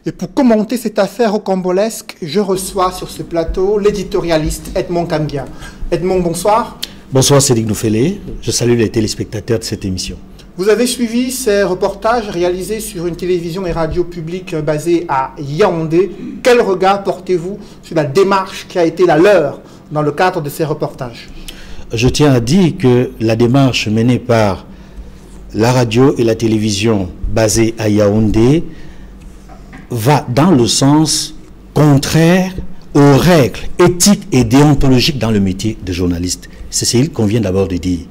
Et pour commenter cette affaire rocambolesque, je reçois sur ce plateau l'éditorialiste Edmond Kambia. Edmond, bonsoir. Bonsoir Cédric Noufélé, je salue les téléspectateurs de cette émission. Vous avez suivi ces reportages réalisés sur une télévision et radio publique basée à Yaoundé. Quel regard portez-vous sur la démarche qui a été la leur dans le cadre de ces reportages? Je tiens à dire que la démarche menée par la radio et la télévision basée à Yaoundé va dans le sens contraire aux règles éthiques et déontologiques dans le métier de journaliste. C'est ce qu'il convient d'abord de dire.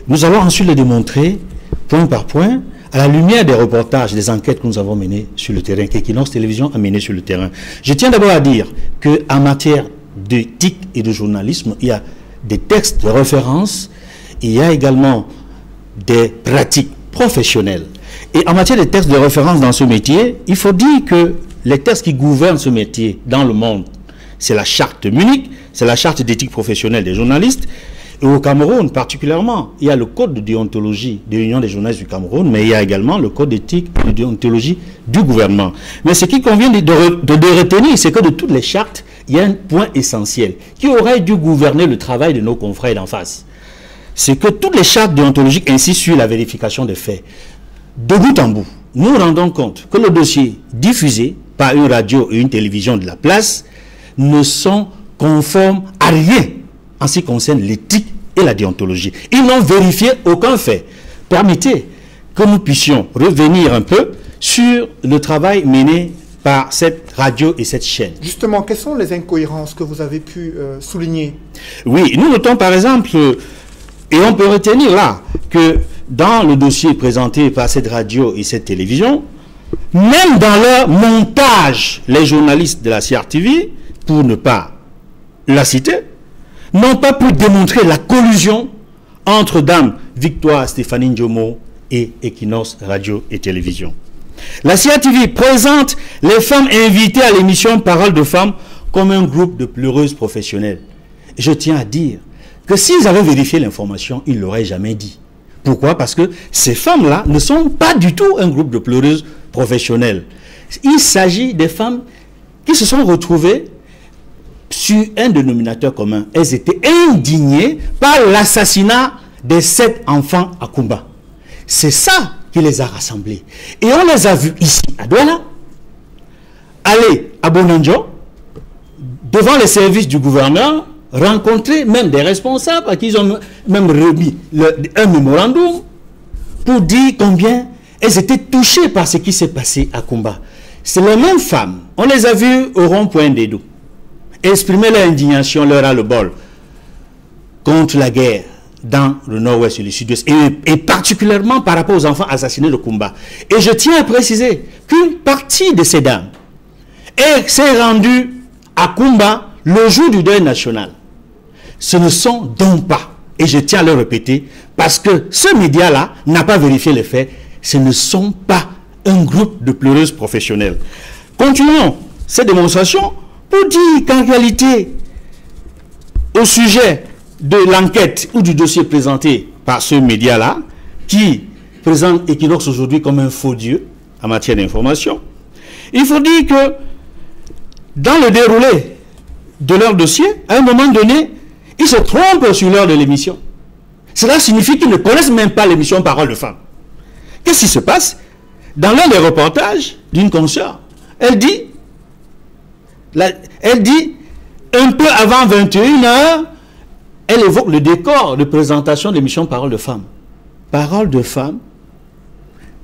Nous allons ensuite le démontrer, point par point, à la lumière des reportages, des enquêtes que nous avons menées sur le terrain, qu'Equinox Télévision a menées sur le terrain. Je tiens d'abord à dire qu'en matière d'éthique et de journalisme, il y a des textes de référence, il y a également des pratiques professionnelles. Et en matière de textes de référence dans ce métier, il faut dire que les textes qui gouvernent ce métier dans le monde, c'est la charte de Munich, c'est la charte d'éthique professionnelle des journalistes. Et au Cameroun particulièrement, il y a le code de déontologie de l'Union des journalistes du Cameroun, mais il y a également le code d'éthique et de déontologie du gouvernement. Mais ce qui convient de retenir, c'est que de toutes les chartes, il y a un point essentiel qui aurait dû gouverner le travail de nos confrères d'en face. C'est que toutes les chartes déontologiques insistent sur la vérification des faits. De bout en bout, nous rendons compte que le dossier diffusé par une radio et une télévision de la place ne sont conformes à rien en ce qui concerne l'éthique et la déontologie. Ils n'ont vérifié aucun fait. Permettez que nous puissions revenir un peu sur le travail mené par cette radio et cette chaîne. Justement, quelles sont les incohérences que vous avez pu souligner? Oui, nous notons par exemple, et on peut retenir là, que dans le dossier présenté par cette radio et cette télévision, même dans leur montage, les journalistes de la CRTV, pour ne pas la citer, n'ont pas pu démontrer la collusion entre Dame Victoire Stéphanie Ndjomo et Equinox Radio et Télévision. La CRTV présente les femmes invitées à l'émission Parole de femmes comme un groupe de pleureuses professionnelles. Je tiens à dire que s'ils avaient vérifié l'information, ils ne l'auraient jamais dit. Pourquoi? Parce que ces femmes-là ne sont pas du tout un groupe de pleureuses professionnelles. Il s'agit des femmes qui se sont retrouvées sur un dénominateur commun. Elles étaient indignées par l'assassinat des 7 enfants à Kumba. C'est ça qui les a rassemblés. Et on les a vus ici, à Douala, aller à Bonanjo, devant les services du gouverneur, rencontrer même des responsables à qui ils ont même remis un mémorandum pour dire combien elles étaient touchées par ce qui s'est passé à Kumba. C'est les mêmes femmes. On les a vues au rond-point d'Edo exprimer leur indignation, leur ras-le-bol contre la guerre dans le nord-ouest et le sud-ouest, et particulièrement par rapport aux enfants assassinés de Kumba. Et je tiens à préciser qu'une partie de ces dames s'est rendue à Kumba le jour du deuil national. Ce ne sont donc pas, et je tiens à le répéter, parce que ce média-là n'a pas vérifié les faits, ce ne sont pas un groupe de pleureuses professionnelles. Continuons cette démonstration pour dire qu'en réalité, au sujet de l'enquête ou du dossier présenté par ce média-là, qui présente Equinox aujourd'hui comme un faux dieu en matière d'information, il faut dire que dans le déroulé de leur dossier, à un moment donné, ils se trompent sur l'heure de l'émission. Cela signifie qu'ils ne connaissent même pas l'émission Parole de femmes. Qu'est-ce qui se passe? Dans l'un des reportages d'une consoeur, elle dit un peu avant 21h, elle évoque le décor de présentation de l'émission Parole de femmes. Parole de femmes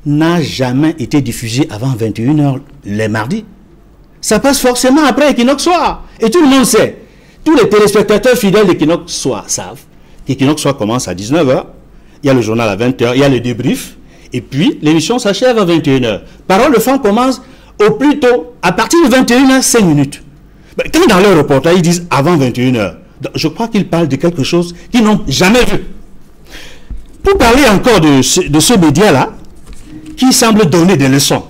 n'a jamais été diffusée avant 21h les mardis. Ça passe forcément après Equinox Soir. Et tout le monde sait. Tous les téléspectateurs fidèles d'Equinox Soir savent qu'Equinox Soir commence à 19h. Il y a le journal à 20h, il y a le débrief. Et puis, l'émission s'achève à 21h. Parole de femmes commence au plus tôt, à partir de 21h, 5 minutes. Mais quand dans leur reportage, ils disent avant 21h, je crois qu'ils parlent de quelque chose qu'ils n'ont jamais vu. Pour parler encore de ce média-là, qui semble donner des leçons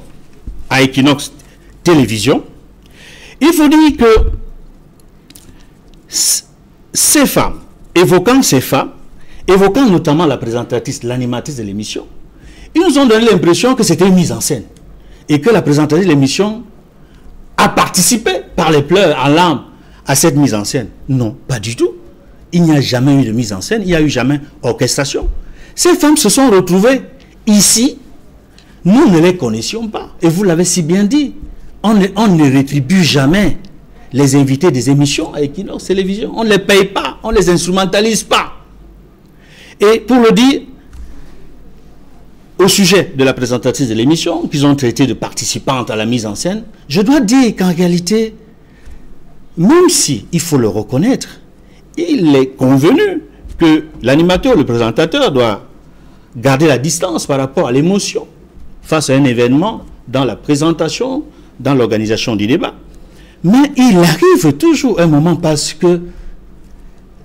à Equinox Télévision, il faut dire que ces femmes, évoquant notamment la présentatrice, l'animatrice de l'émission, ils nous ont donné l'impression que c'était une mise en scène et que la présentatrice de l'émission a participé par les pleurs en larmes à cette mise en scène. Non, pas du tout. Il n'y a jamais eu de mise en scène, il n'y a eu jamais orchestration. Ces femmes se sont retrouvées ici, nous ne les connaissions pas. Et vous l'avez si bien dit, on ne rétribue jamais les invités des émissions à Equinox Télévision. On ne les paye pas, on ne les instrumentalise pas. Et pour le dire, au sujet de la présentatrice de l'émission, qu'ils ont traité de participante à la mise en scène, je dois dire qu'en réalité, même si, il faut le reconnaître, il est convenu que l'animateur, le présentateur doit garder la distance par rapport à l'émotion face à un événement dans la présentation, dans l'organisation du débat. Mais il arrive toujours un moment, parce que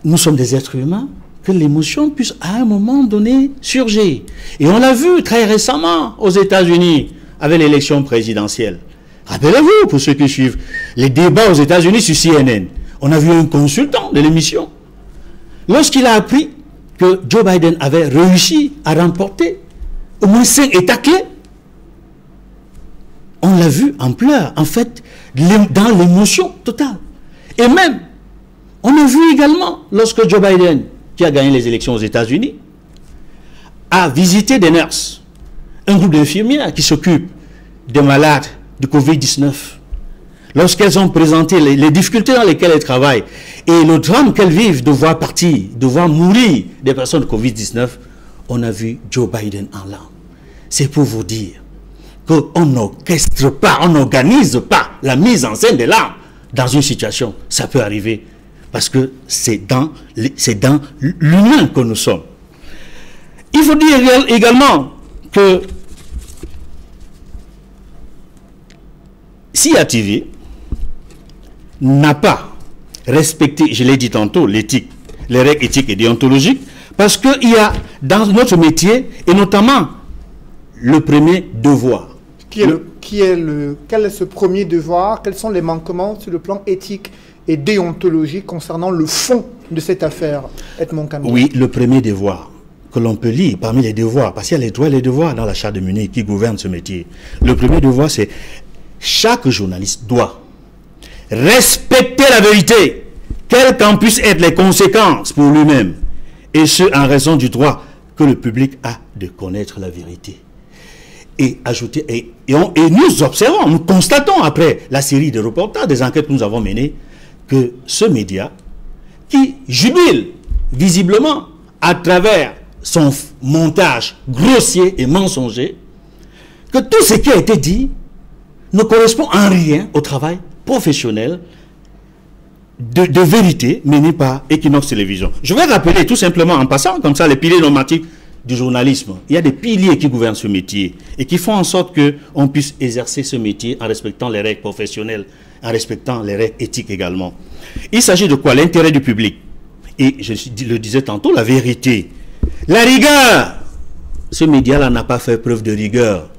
nous sommes des êtres humains, que l'émotion puisse à un moment donné surgir. Et on l'a vu très récemment aux États-Unis avec l'élection présidentielle. Rappelez-vous, pour ceux qui suivent les débats aux États-Unis sur CNN, on a vu un consultant de l'émission. Lorsqu'il a appris que Joe Biden avait réussi à remporter au moins 5 États clés, on l'a vu en pleurs, en fait, dans l'émotion totale. Et même, on a vu également, lorsque Joe Biden, qui a gagné les élections aux États-Unis, a visité des nurses, un groupe d'infirmières qui s'occupent des malades du Covid-19. Lorsqu'elles ont présenté les difficultés dans lesquelles elles travaillent et le drame qu'elles vivent de voir partir, de voir mourir des personnes de Covid-19, on a vu Joe Biden en larmes. C'est pour vous dire qu'on n'orchestre pas, on n'organise pas la mise en scène des larmes dans une situation. Ça peut arriver parce que c'est dans l'humain que nous sommes. Il faut dire également que SIA TV n'a pas respecté, je l'ai dit tantôt, l'éthique, les règles éthiques et déontologiques, parce qu'il y a dans notre métier, et notamment le premier devoir. Quel est ce premier devoir? Quels sont les manquements sur le plan éthique et déontologique concernant le fond de cette affaire, Edmond Kandé? Oui, le premier devoir que l'on peut lire parmi les devoirs, parce qu'il y a les droits et les devoirs dans la Charte de Munich qui gouvernent ce métier. Le premier devoir, c'est chaque journaliste doit respecter la vérité, quelles qu'en puissent être les conséquences pour lui-même, et ce en raison du droit que le public a de connaître la vérité. Et ajouter, et nous observons, nous constatons après la série de reportages, des enquêtes que nous avons menées, que ce média, qui jubile visiblement à travers son montage grossier et mensonger, que tout ce qui a été dit ne correspond en rien au travail professionnel de vérité mené par Equinox Télévision. Je vais rappeler tout simplement en passant comme ça les piliers normatiques du journalisme. Il y a des piliers qui gouvernent ce métier et qui font en sorte qu'on puisse exercer ce métier en respectant les règles professionnelles, en respectant les règles éthiques également. Il s'agit de quoi? L'intérêt du public. Et je le disais tantôt, la vérité. La rigueur. Ce média-là n'a pas fait preuve de rigueur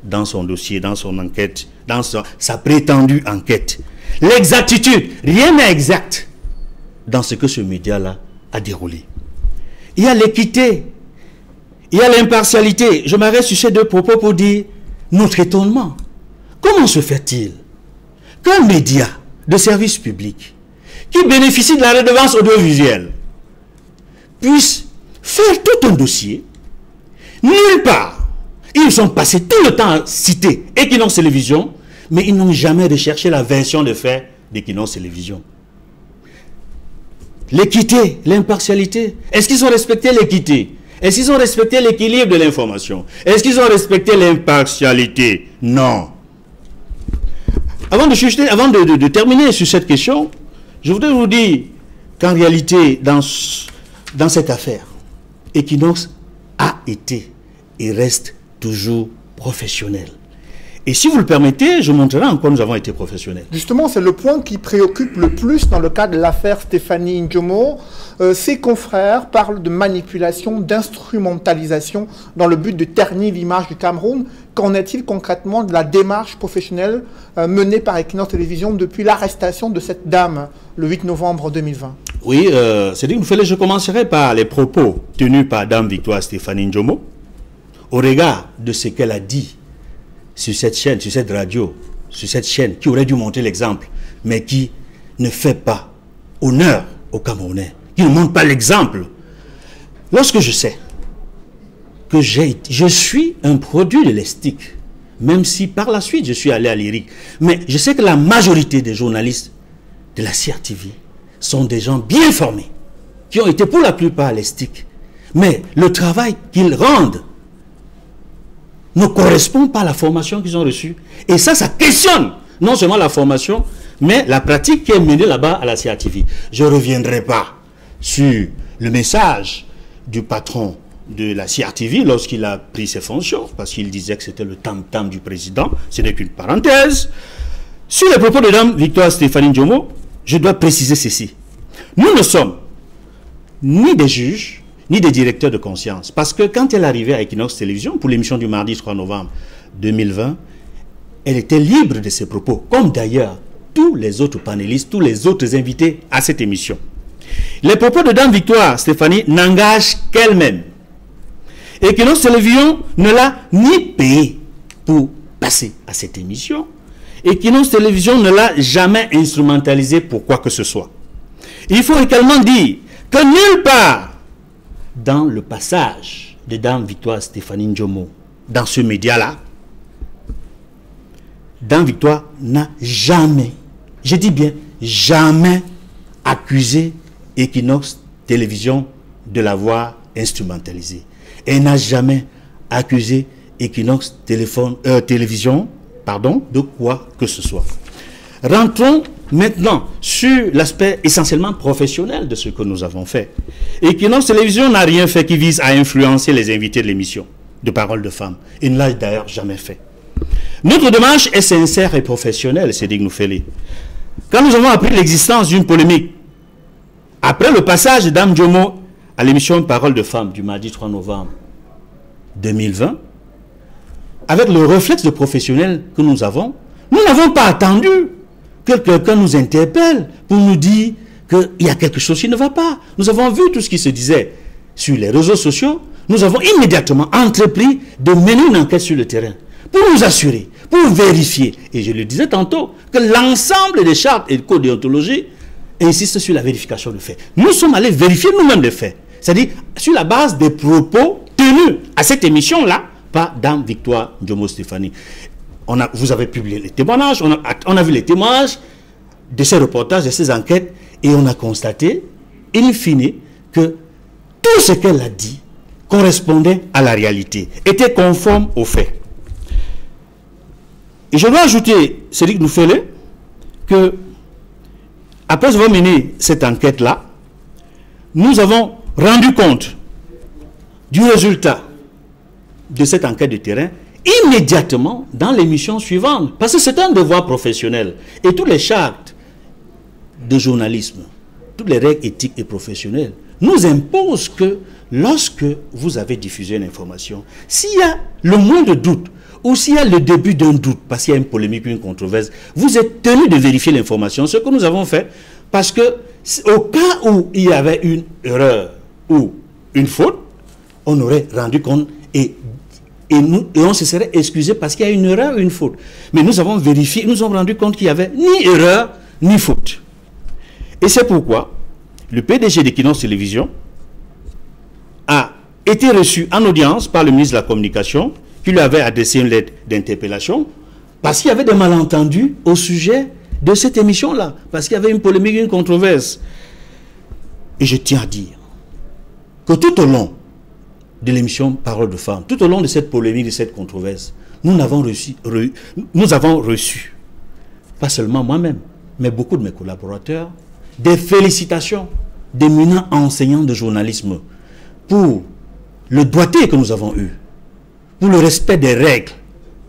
dans son dossier, dans son enquête, dans sa prétendue enquête. L'exactitude, rien n'est exact dans ce que ce média-là a déroulé. Il y a l'équité, il y a l'impartialité. Je m'arrête sur ces deux propos pour dire notre étonnement. Comment se fait-il qu'un média de service public qui bénéficie de la redevance audiovisuelle puisse faire tout un dossier, nulle part. Ils sont passés tout le temps à citer Equinox Télévision, mais ils n'ont jamais recherché la version de fait d'Equinox Télévision. L'équité, l'impartialité. Est-ce qu'ils ont respecté l'équité? Est-ce qu'ils ont respecté l'équilibre de l'information? Est-ce qu'ils ont respecté l'impartialité? Non. Avant de terminer sur cette question, je voudrais vous dire qu'en réalité, dans cette affaire, Equinox a été et reste toujours professionnel. Et si vous le permettez, je montrerai en quoi nous avons été professionnels. Justement, c'est le point qui préoccupe le plus dans le cas de l'affaire Stéphanie Ndjomo. Ses confrères parlent de manipulation, d'instrumentalisation dans le but de ternir l'image du Cameroun. Qu'en est-il concrètement de la démarche professionnelle menée par Equinox Télévision depuis l'arrestation de cette dame le 8 novembre 2020? Oui, je commencerai par les propos tenus par Dame Victoire Stéphanie Ndjomo au regard de ce qu'elle a dit sur cette chaîne, sur cette radio, sur cette chaîne qui aurait dû montrer l'exemple, mais qui ne fait pas honneur aux Camerounais, qui ne montre pas l'exemple. Lorsque je sais que je suis un produit de l'ESTIC, même si par la suite je suis allé à l'IRIC, mais je sais que la majorité des journalistes de la CRTV sont des gens bien formés, qui ont été pour la plupart à l'ESTIC, mais le travail qu'ils rendent ne correspond pas à la formation qu'ils ont reçue. Et ça questionne non seulement la formation, mais la pratique qui est menée là-bas à la CRTV. Je ne reviendrai pas sur le message du patron de la CRTV lorsqu'il a pris ses fonctions, parce qu'il disait que c'était le tam-tam du président. Ce n'est qu'une parenthèse. Sur les propos de Dame Victoire Stéphanie Ndjomo, je dois préciser ceci. Nous ne sommes ni des juges, ni des directeurs de conscience. Parce que quand elle arrivait à Equinox Télévision, pour l'émission du mardi 3 novembre 2020, elle était libre de ses propos, comme d'ailleurs tous les autres panélistes, tous les autres invités à cette émission. Les propos de Dame Victoire Stéphanie n'engagent qu'elle-même. Equinox Télévision ne l'a ni payé pour passer à cette émission. Equinox Télévision ne l'a jamais instrumentalisé pour quoi que ce soit. Il faut également dire que nulle part dans le passage de Dame Victoire Stéphanie Ndjomo dans ce média-là, Dame Victoire n'a jamais, je dis bien jamais, accusé Equinox Télévision de l'avoir instrumentalisé. Elle n'a jamais accusé Equinox Télévision de quoi que ce soit. Rentrons maintenant sur l'aspect essentiellement professionnel de ce que nous avons fait. Equinox Télévision n'a rien fait qui vise à influencer les invités de l'émission de Parole de Femmes. Il ne l'a d'ailleurs jamais fait. Notre démarche est sincère et professionnelle, Sédic Noufélé. Quand nous avons appris l'existence d'une polémique, après le passage de Dame Djomo à l'émission Parole de Femmes du mardi 3 novembre 2020, avec le réflexe de professionnel que nous avons, nous n'avons pas attendu que quelqu'un nous interpelle pour nous dire qu'il y a quelque chose qui ne va pas. Nous avons vu tout ce qui se disait sur les réseaux sociaux. Nous avons immédiatement entrepris de mener une enquête sur le terrain pour nous assurer, pour vérifier, et je le disais tantôt, que l'ensemble des chartes et codes déontologie insistent sur la vérification de faits. Nous sommes allés vérifier nous-mêmes les faits, c'est-à-dire sur la base des propos tenus à cette émission-là par Dame Victoire Ndjomo Stéphanie. Vous avez publié les témoignages, on a vu les témoignages de ces reportages, de ces enquêtes, et on a constaté, in fine, que tout ce qu'elle a dit correspondait à la réalité, était conforme aux faits. Et je dois ajouter, Sédic Noufélé, que après avoir mené cette enquête-là, nous avons rendu compte du résultat de cette enquête de terrain immédiatement dans l'émission suivante. Parce que c'est un devoir professionnel. Et toutes les chartes de journalisme, toutes les règles éthiques et professionnelles nous imposent que lorsque vous avez diffusé une information, s'il y a le moindre doute, ou s'il y a le début d'un doute, parce qu'il y a une polémique, une controverse, vous êtes tenu de vérifier l'information, ce que nous avons fait, parce que au cas où il y avait une erreur ou une faute, on aurait rendu compte et on se serait excusé parce qu'il y a une erreur ou une faute. Mais nous avons vérifié, nous avons rendu compte qu'il n'y avait ni erreur ni faute. Et c'est pourquoi le PDG d'Equinox Télévision a été reçu en audience par le ministre de la Communication, qui lui avait adressé une lettre d'interpellation, parce qu'il y avait des malentendus au sujet de cette émission-là, parce qu'il y avait une polémique, une controverse. Et je tiens à dire que tout au long de l'émission Parole de Femmes, tout au long de cette polémique, de cette controverse, nous avons reçu, pas seulement moi-même, mais beaucoup de mes collaborateurs, des félicitations d'éminents enseignants de journalisme pour le doigté que nous avons eu, pour le respect des règles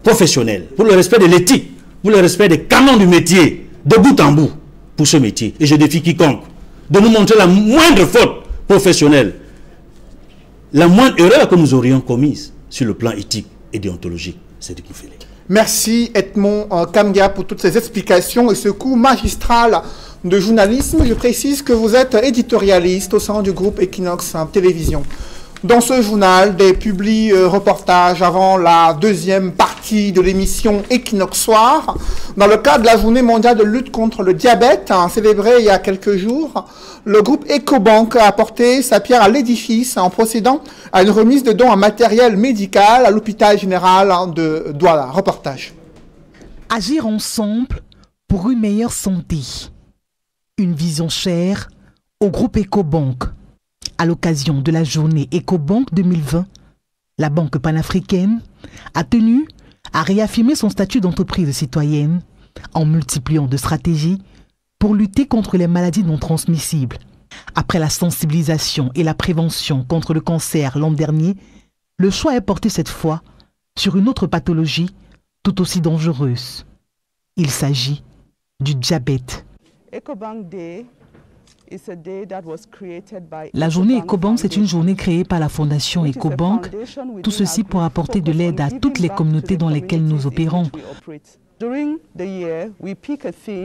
professionnelles, pour le respect de l'éthique, pour le respect des canons du métier, de bout en bout, pour ce métier. Et je défie quiconque de nous montrer la moindre faute professionnelle, la moindre erreur que nous aurions commise sur le plan éthique et déontologique. C'est du Noufélé. Merci Edmond Kamga pour toutes ces explications et ce cours magistral de journalisme. Je précise que vous êtes éditorialiste au sein du groupe Equinox Télévision. Dans ce journal, des publi-reportages avant la deuxième partie de l'émission Equinox Soir, dans le cadre de la journée mondiale de lutte contre le diabète, célébrée il y a quelques jours, le groupe Ecobank a apporté sa pierre à l'édifice en procédant à une remise de dons en matériel médical à l'hôpital général de Douala. Reportage. Agir ensemble pour une meilleure santé. Une vision chère au groupe Ecobank. À l'occasion de la journée Ecobank 2020, la Banque panafricaine a tenu à réaffirmer son statut d'entreprise citoyenne en multipliant de stratégies pour lutter contre les maladies non transmissibles. Après la sensibilisation et la prévention contre le cancer l'an dernier, le choix est porté cette fois sur une autre pathologie tout aussi dangereuse. Il s'agit du diabète. Ecobank Day. La journée Ecobank, c'est une journée créée par la Fondation Ecobank, tout ceci pour apporter de l'aide à toutes les communautés dans lesquelles nous opérons.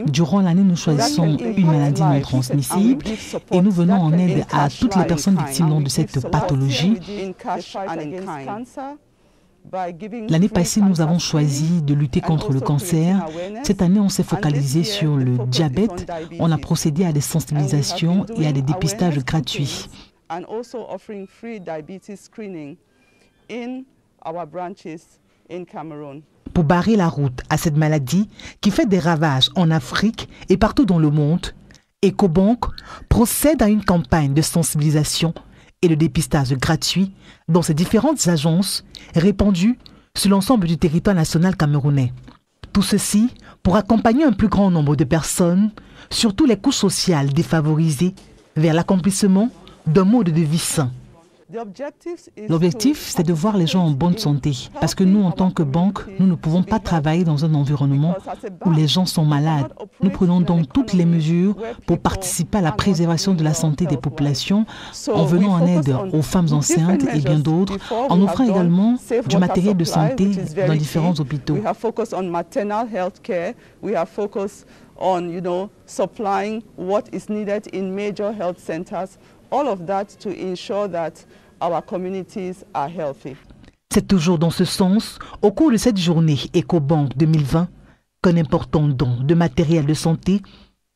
Durant l'année, nous choisissons une maladie non transmissible et nous venons en aide à toutes les personnes victimes de cette pathologie. L'année passée, nous avons choisi de lutter contre le cancer. Cette année, on s'est focalisé sur le diabète. On a procédé à des sensibilisations et à des dépistages gratuits. Pour barrer la route à cette maladie qui fait des ravages en Afrique et partout dans le monde, Ecobank procède à une campagne de sensibilisation et de dépistage gratuit dans ses différentes agences répandues sur l'ensemble du territoire national camerounais. Tout ceci pour accompagner un plus grand nombre de personnes, surtout les couches sociales défavorisées, vers l'accomplissement d'un mode de vie sain. L'objectif, c'est de voir les gens en bonne santé. Parce que nous, en tant que banque, nous ne pouvons pas travailler dans un environnement où les gens sont malades. Nous prenons donc toutes les mesures pour participer à la préservation de la santé des populations, en venant en aide aux femmes enceintes et bien d'autres, en offrant également du matériel de santé dans différents hôpitaux. All of that to ensure that our communities are healthy. C'est toujours dans ce sens, au cours de cette journée Ecobank 2020, qu'un important don de matériel de santé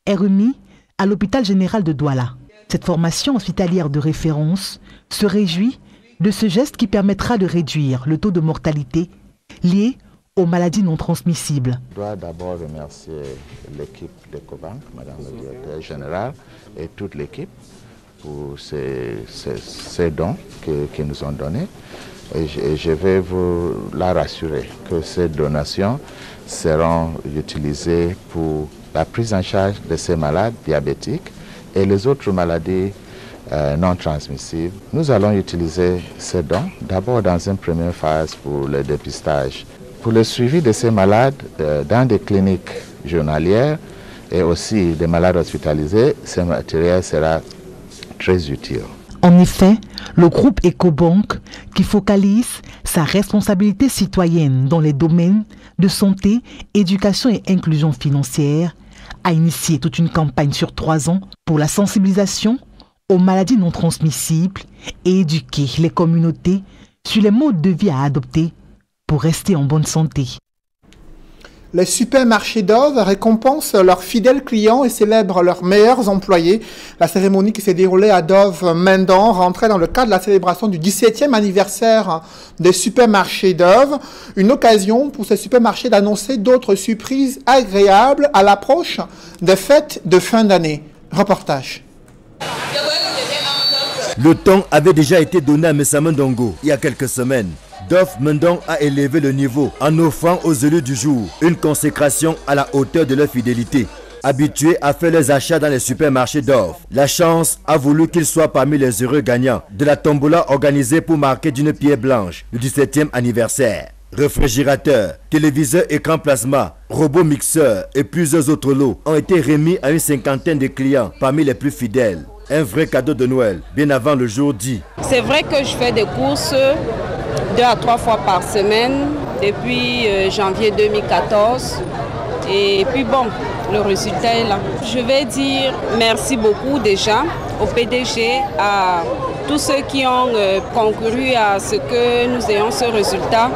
est remis à l'hôpital général de Douala. Cette formation hospitalière de référence se réjouit de ce geste qui permettra de réduire le taux de mortalité lié aux maladies non transmissibles. Je dois d'abord remercier l'équipe d'Ecobank, Madame le directeur général et toute l'équipe pour ces dons qu'ils nous ont donnés. Et je vais vous la rassurer que ces donations seront utilisées pour la prise en charge de ces malades diabétiques et les autres maladies non transmissibles. Nous allons utiliser ces dons d'abord dans une première phase pour le dépistage. Pour le suivi de ces malades dans des cliniques journalières et aussi des malades hospitalisés, ce matériel sera très utile. En effet, le groupe Ecobank, qui focalise sa responsabilité citoyenne dans les domaines de santé, éducation et inclusion financière, a initié toute une campagne sur 3 ans pour la sensibilisation aux maladies non transmissibles et éduquer les communautés sur les modes de vie à adopter pour rester en bonne santé. Les supermarchés Dove récompensent leurs fidèles clients et célèbrent leurs meilleurs employés. La cérémonie qui s'est déroulée à Dove Mendan rentrait dans le cadre de la célébration du 17e anniversaire des supermarchés Dove. Une occasion pour ces supermarchés d'annoncer d'autres surprises agréables à l'approche des fêtes de fin d'année. Reportage. Le temps avait déjà été donné à Messama Ndongo il y a quelques semaines. Dove Mendan a élevé le niveau en offrant aux élus du jour une consécration à la hauteur de leur fidélité. Habitués à faire leurs achats dans les supermarchés Dove, la chance a voulu qu'ils soient parmi les heureux gagnants de la tombola organisée pour marquer d'une pierre blanche le 17e anniversaire. Réfrigérateurs, téléviseurs écran plasma, robots mixeurs et plusieurs autres lots ont été remis à une 50aine de clients parmi les plus fidèles. Un vrai cadeau de Noël, bien avant le jour dit. C'est vrai que je fais des courses 2 à 3 fois par semaine depuis janvier 2014. Et puis bon, le résultat est là. Je vais dire merci beaucoup déjà au PDG, à tous ceux qui ont concouru à ce que nous ayons ce résultat.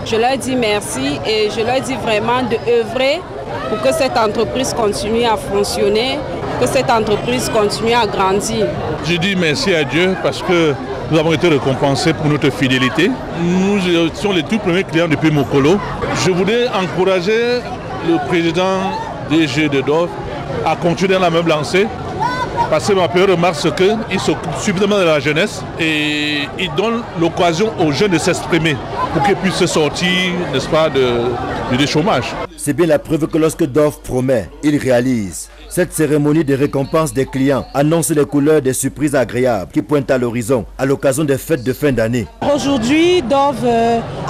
Je leur dis merci et je leur dis vraiment d'œuvrer pour que cette entreprise continue à fonctionner, que cette entreprise continue à grandir. Je dis merci à Dieu parce que nous avons été récompensés pour notre fidélité. Nous étions les tout premiers clients depuis Mokolo. Je voudrais encourager le président DG de Dove à continuer dans la même lancée. Parce que ma première remarque, c'est qu'il s'occupe suffisamment de la jeunesse et il donne l'occasion aux jeunes de s'exprimer pour qu'ils puissent sortir, n'est-ce pas, du chômage. C'est bien la preuve que lorsque Dove promet, il réalise. Cette cérémonie de récompense des clients annonce les couleurs des surprises agréables qui pointent à l'horizon à l'occasion des fêtes de fin d'année. Aujourd'hui, Dove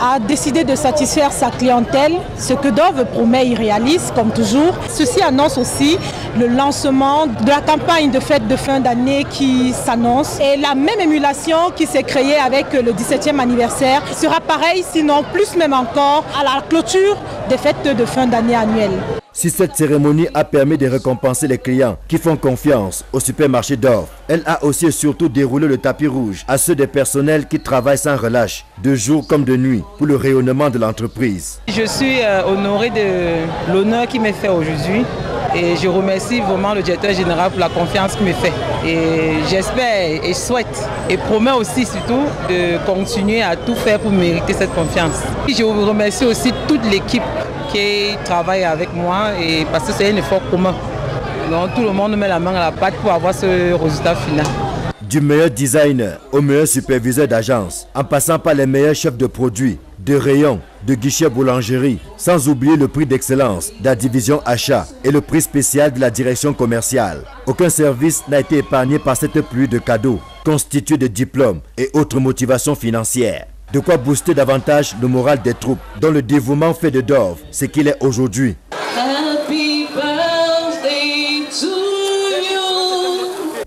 a décidé de satisfaire sa clientèle. Ce que Dove promet, il réalise comme toujours. Ceci annonce aussi le lancement de la campagne de fêtes de fin d'année qui s'annonce. Et la même émulation qui s'est créée avec le 17e anniversaire sera pareille, sinon plus même encore, à la clôture des fêtes de fin d'année annuelles. Si cette cérémonie a permis de récompenser les clients qui font confiance au supermarché Dove, elle a aussi et surtout déroulé le tapis rouge à ceux des personnels qui travaillent sans relâche, de jour comme de nuit, pour le rayonnement de l'entreprise. Je suis honoré de l'honneur qui m'est fait aujourd'hui Et je remercie vraiment le directeur général pour la confiance qu'il me fait. Et j'espère et souhaite et promets aussi surtout de continuer à tout faire pour mériter cette confiance. Et je remercie aussi toute l'équipe qui travaille avec moi et parce que c'est un effort commun. Donc tout le monde met la main à la pâte pour avoir ce résultat final. Du meilleur designer au meilleur superviseur d'agence, en passant par les meilleurs chefs de produits, de rayons, de guichets boulangerie, sans oublier le prix d'excellence de la division achat et le prix spécial de la direction commerciale. Aucun service n'a été épargné par cette pluie de cadeaux, constituée de diplômes et autres motivations financières. De quoi booster davantage le moral des troupes, dont le dévouement fait de Dove ce qu'il est aujourd'hui.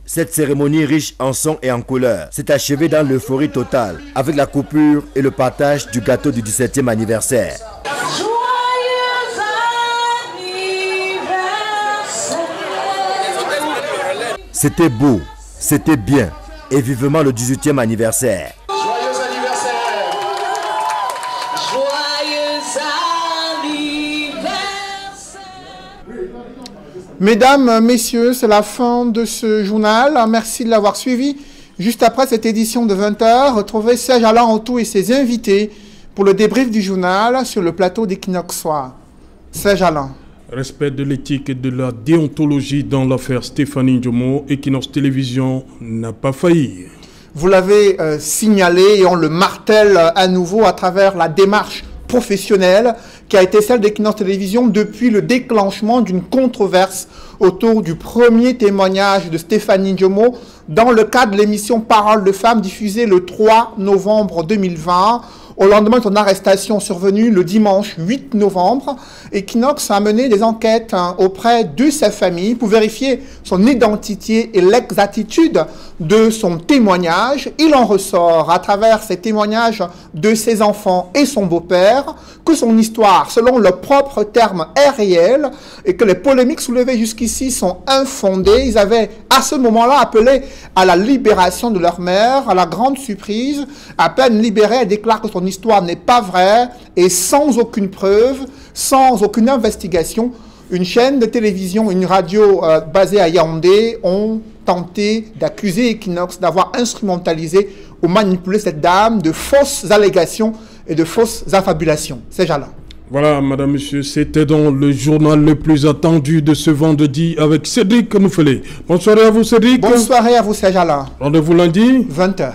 Cette cérémonie riche en sons et en couleurs s'est achevée dans l'euphorie totale avec la coupure et le partage du gâteau du 17e anniversaire. C'était beau, c'était bien et vivement le 18e anniversaire. Mesdames, messieurs, c'est la fin de ce journal. Merci de l'avoir suivi. Juste après cette édition de 20h, retrouvez Serge Alain Antou et ses invités pour le débrief du journal sur le plateau d'Equinox Soir. Serge Alain. Respect de l'éthique et de la déontologie dans l'affaire Stéphanie Ndjomo, Equinox Télévision n'a pas failli. Vous l'avez signalé et on le martèle à nouveau à travers la démarche professionnelle qui a été celle d'Equinox Télévision depuis le déclenchement d'une controverse autour du premier témoignage de Stéphanie Ndjomo dans le cadre de l'émission Parole de Femmes diffusée le 3 novembre 2020. Au lendemain de son arrestation survenue le dimanche 8 novembre, Equinox a mené des enquêtes auprès de sa famille pour vérifier son identité et l'exactitude de son témoignage. Il en ressort à travers ces témoignages de ses enfants et son beau-père que son histoire, selon leurs propres termes, est réelle et que les polémiques soulevées jusqu'ici sont infondées. Ils avaient à ce moment-là appelé à la libération de leur mère. À la grande surprise, à peine libérée, elle déclare que son histoire n'est pas vraie et sans aucune preuve, sans aucune investigation, une chaîne de télévision, une radio basée à Yaoundé ont tenté d'accuser Equinox d'avoir instrumentalisé ou manipulé cette dame de fausses allégations et de fausses affabulations. C'est Jala. Voilà, madame, monsieur, c'était dans le journal le plus attendu de ce vendredi avec Cédric Nouffelé. Bonne soirée à vous, Cédric. Bonne soirée à vous, c'est Jala. Rendez-vous lundi, 20h.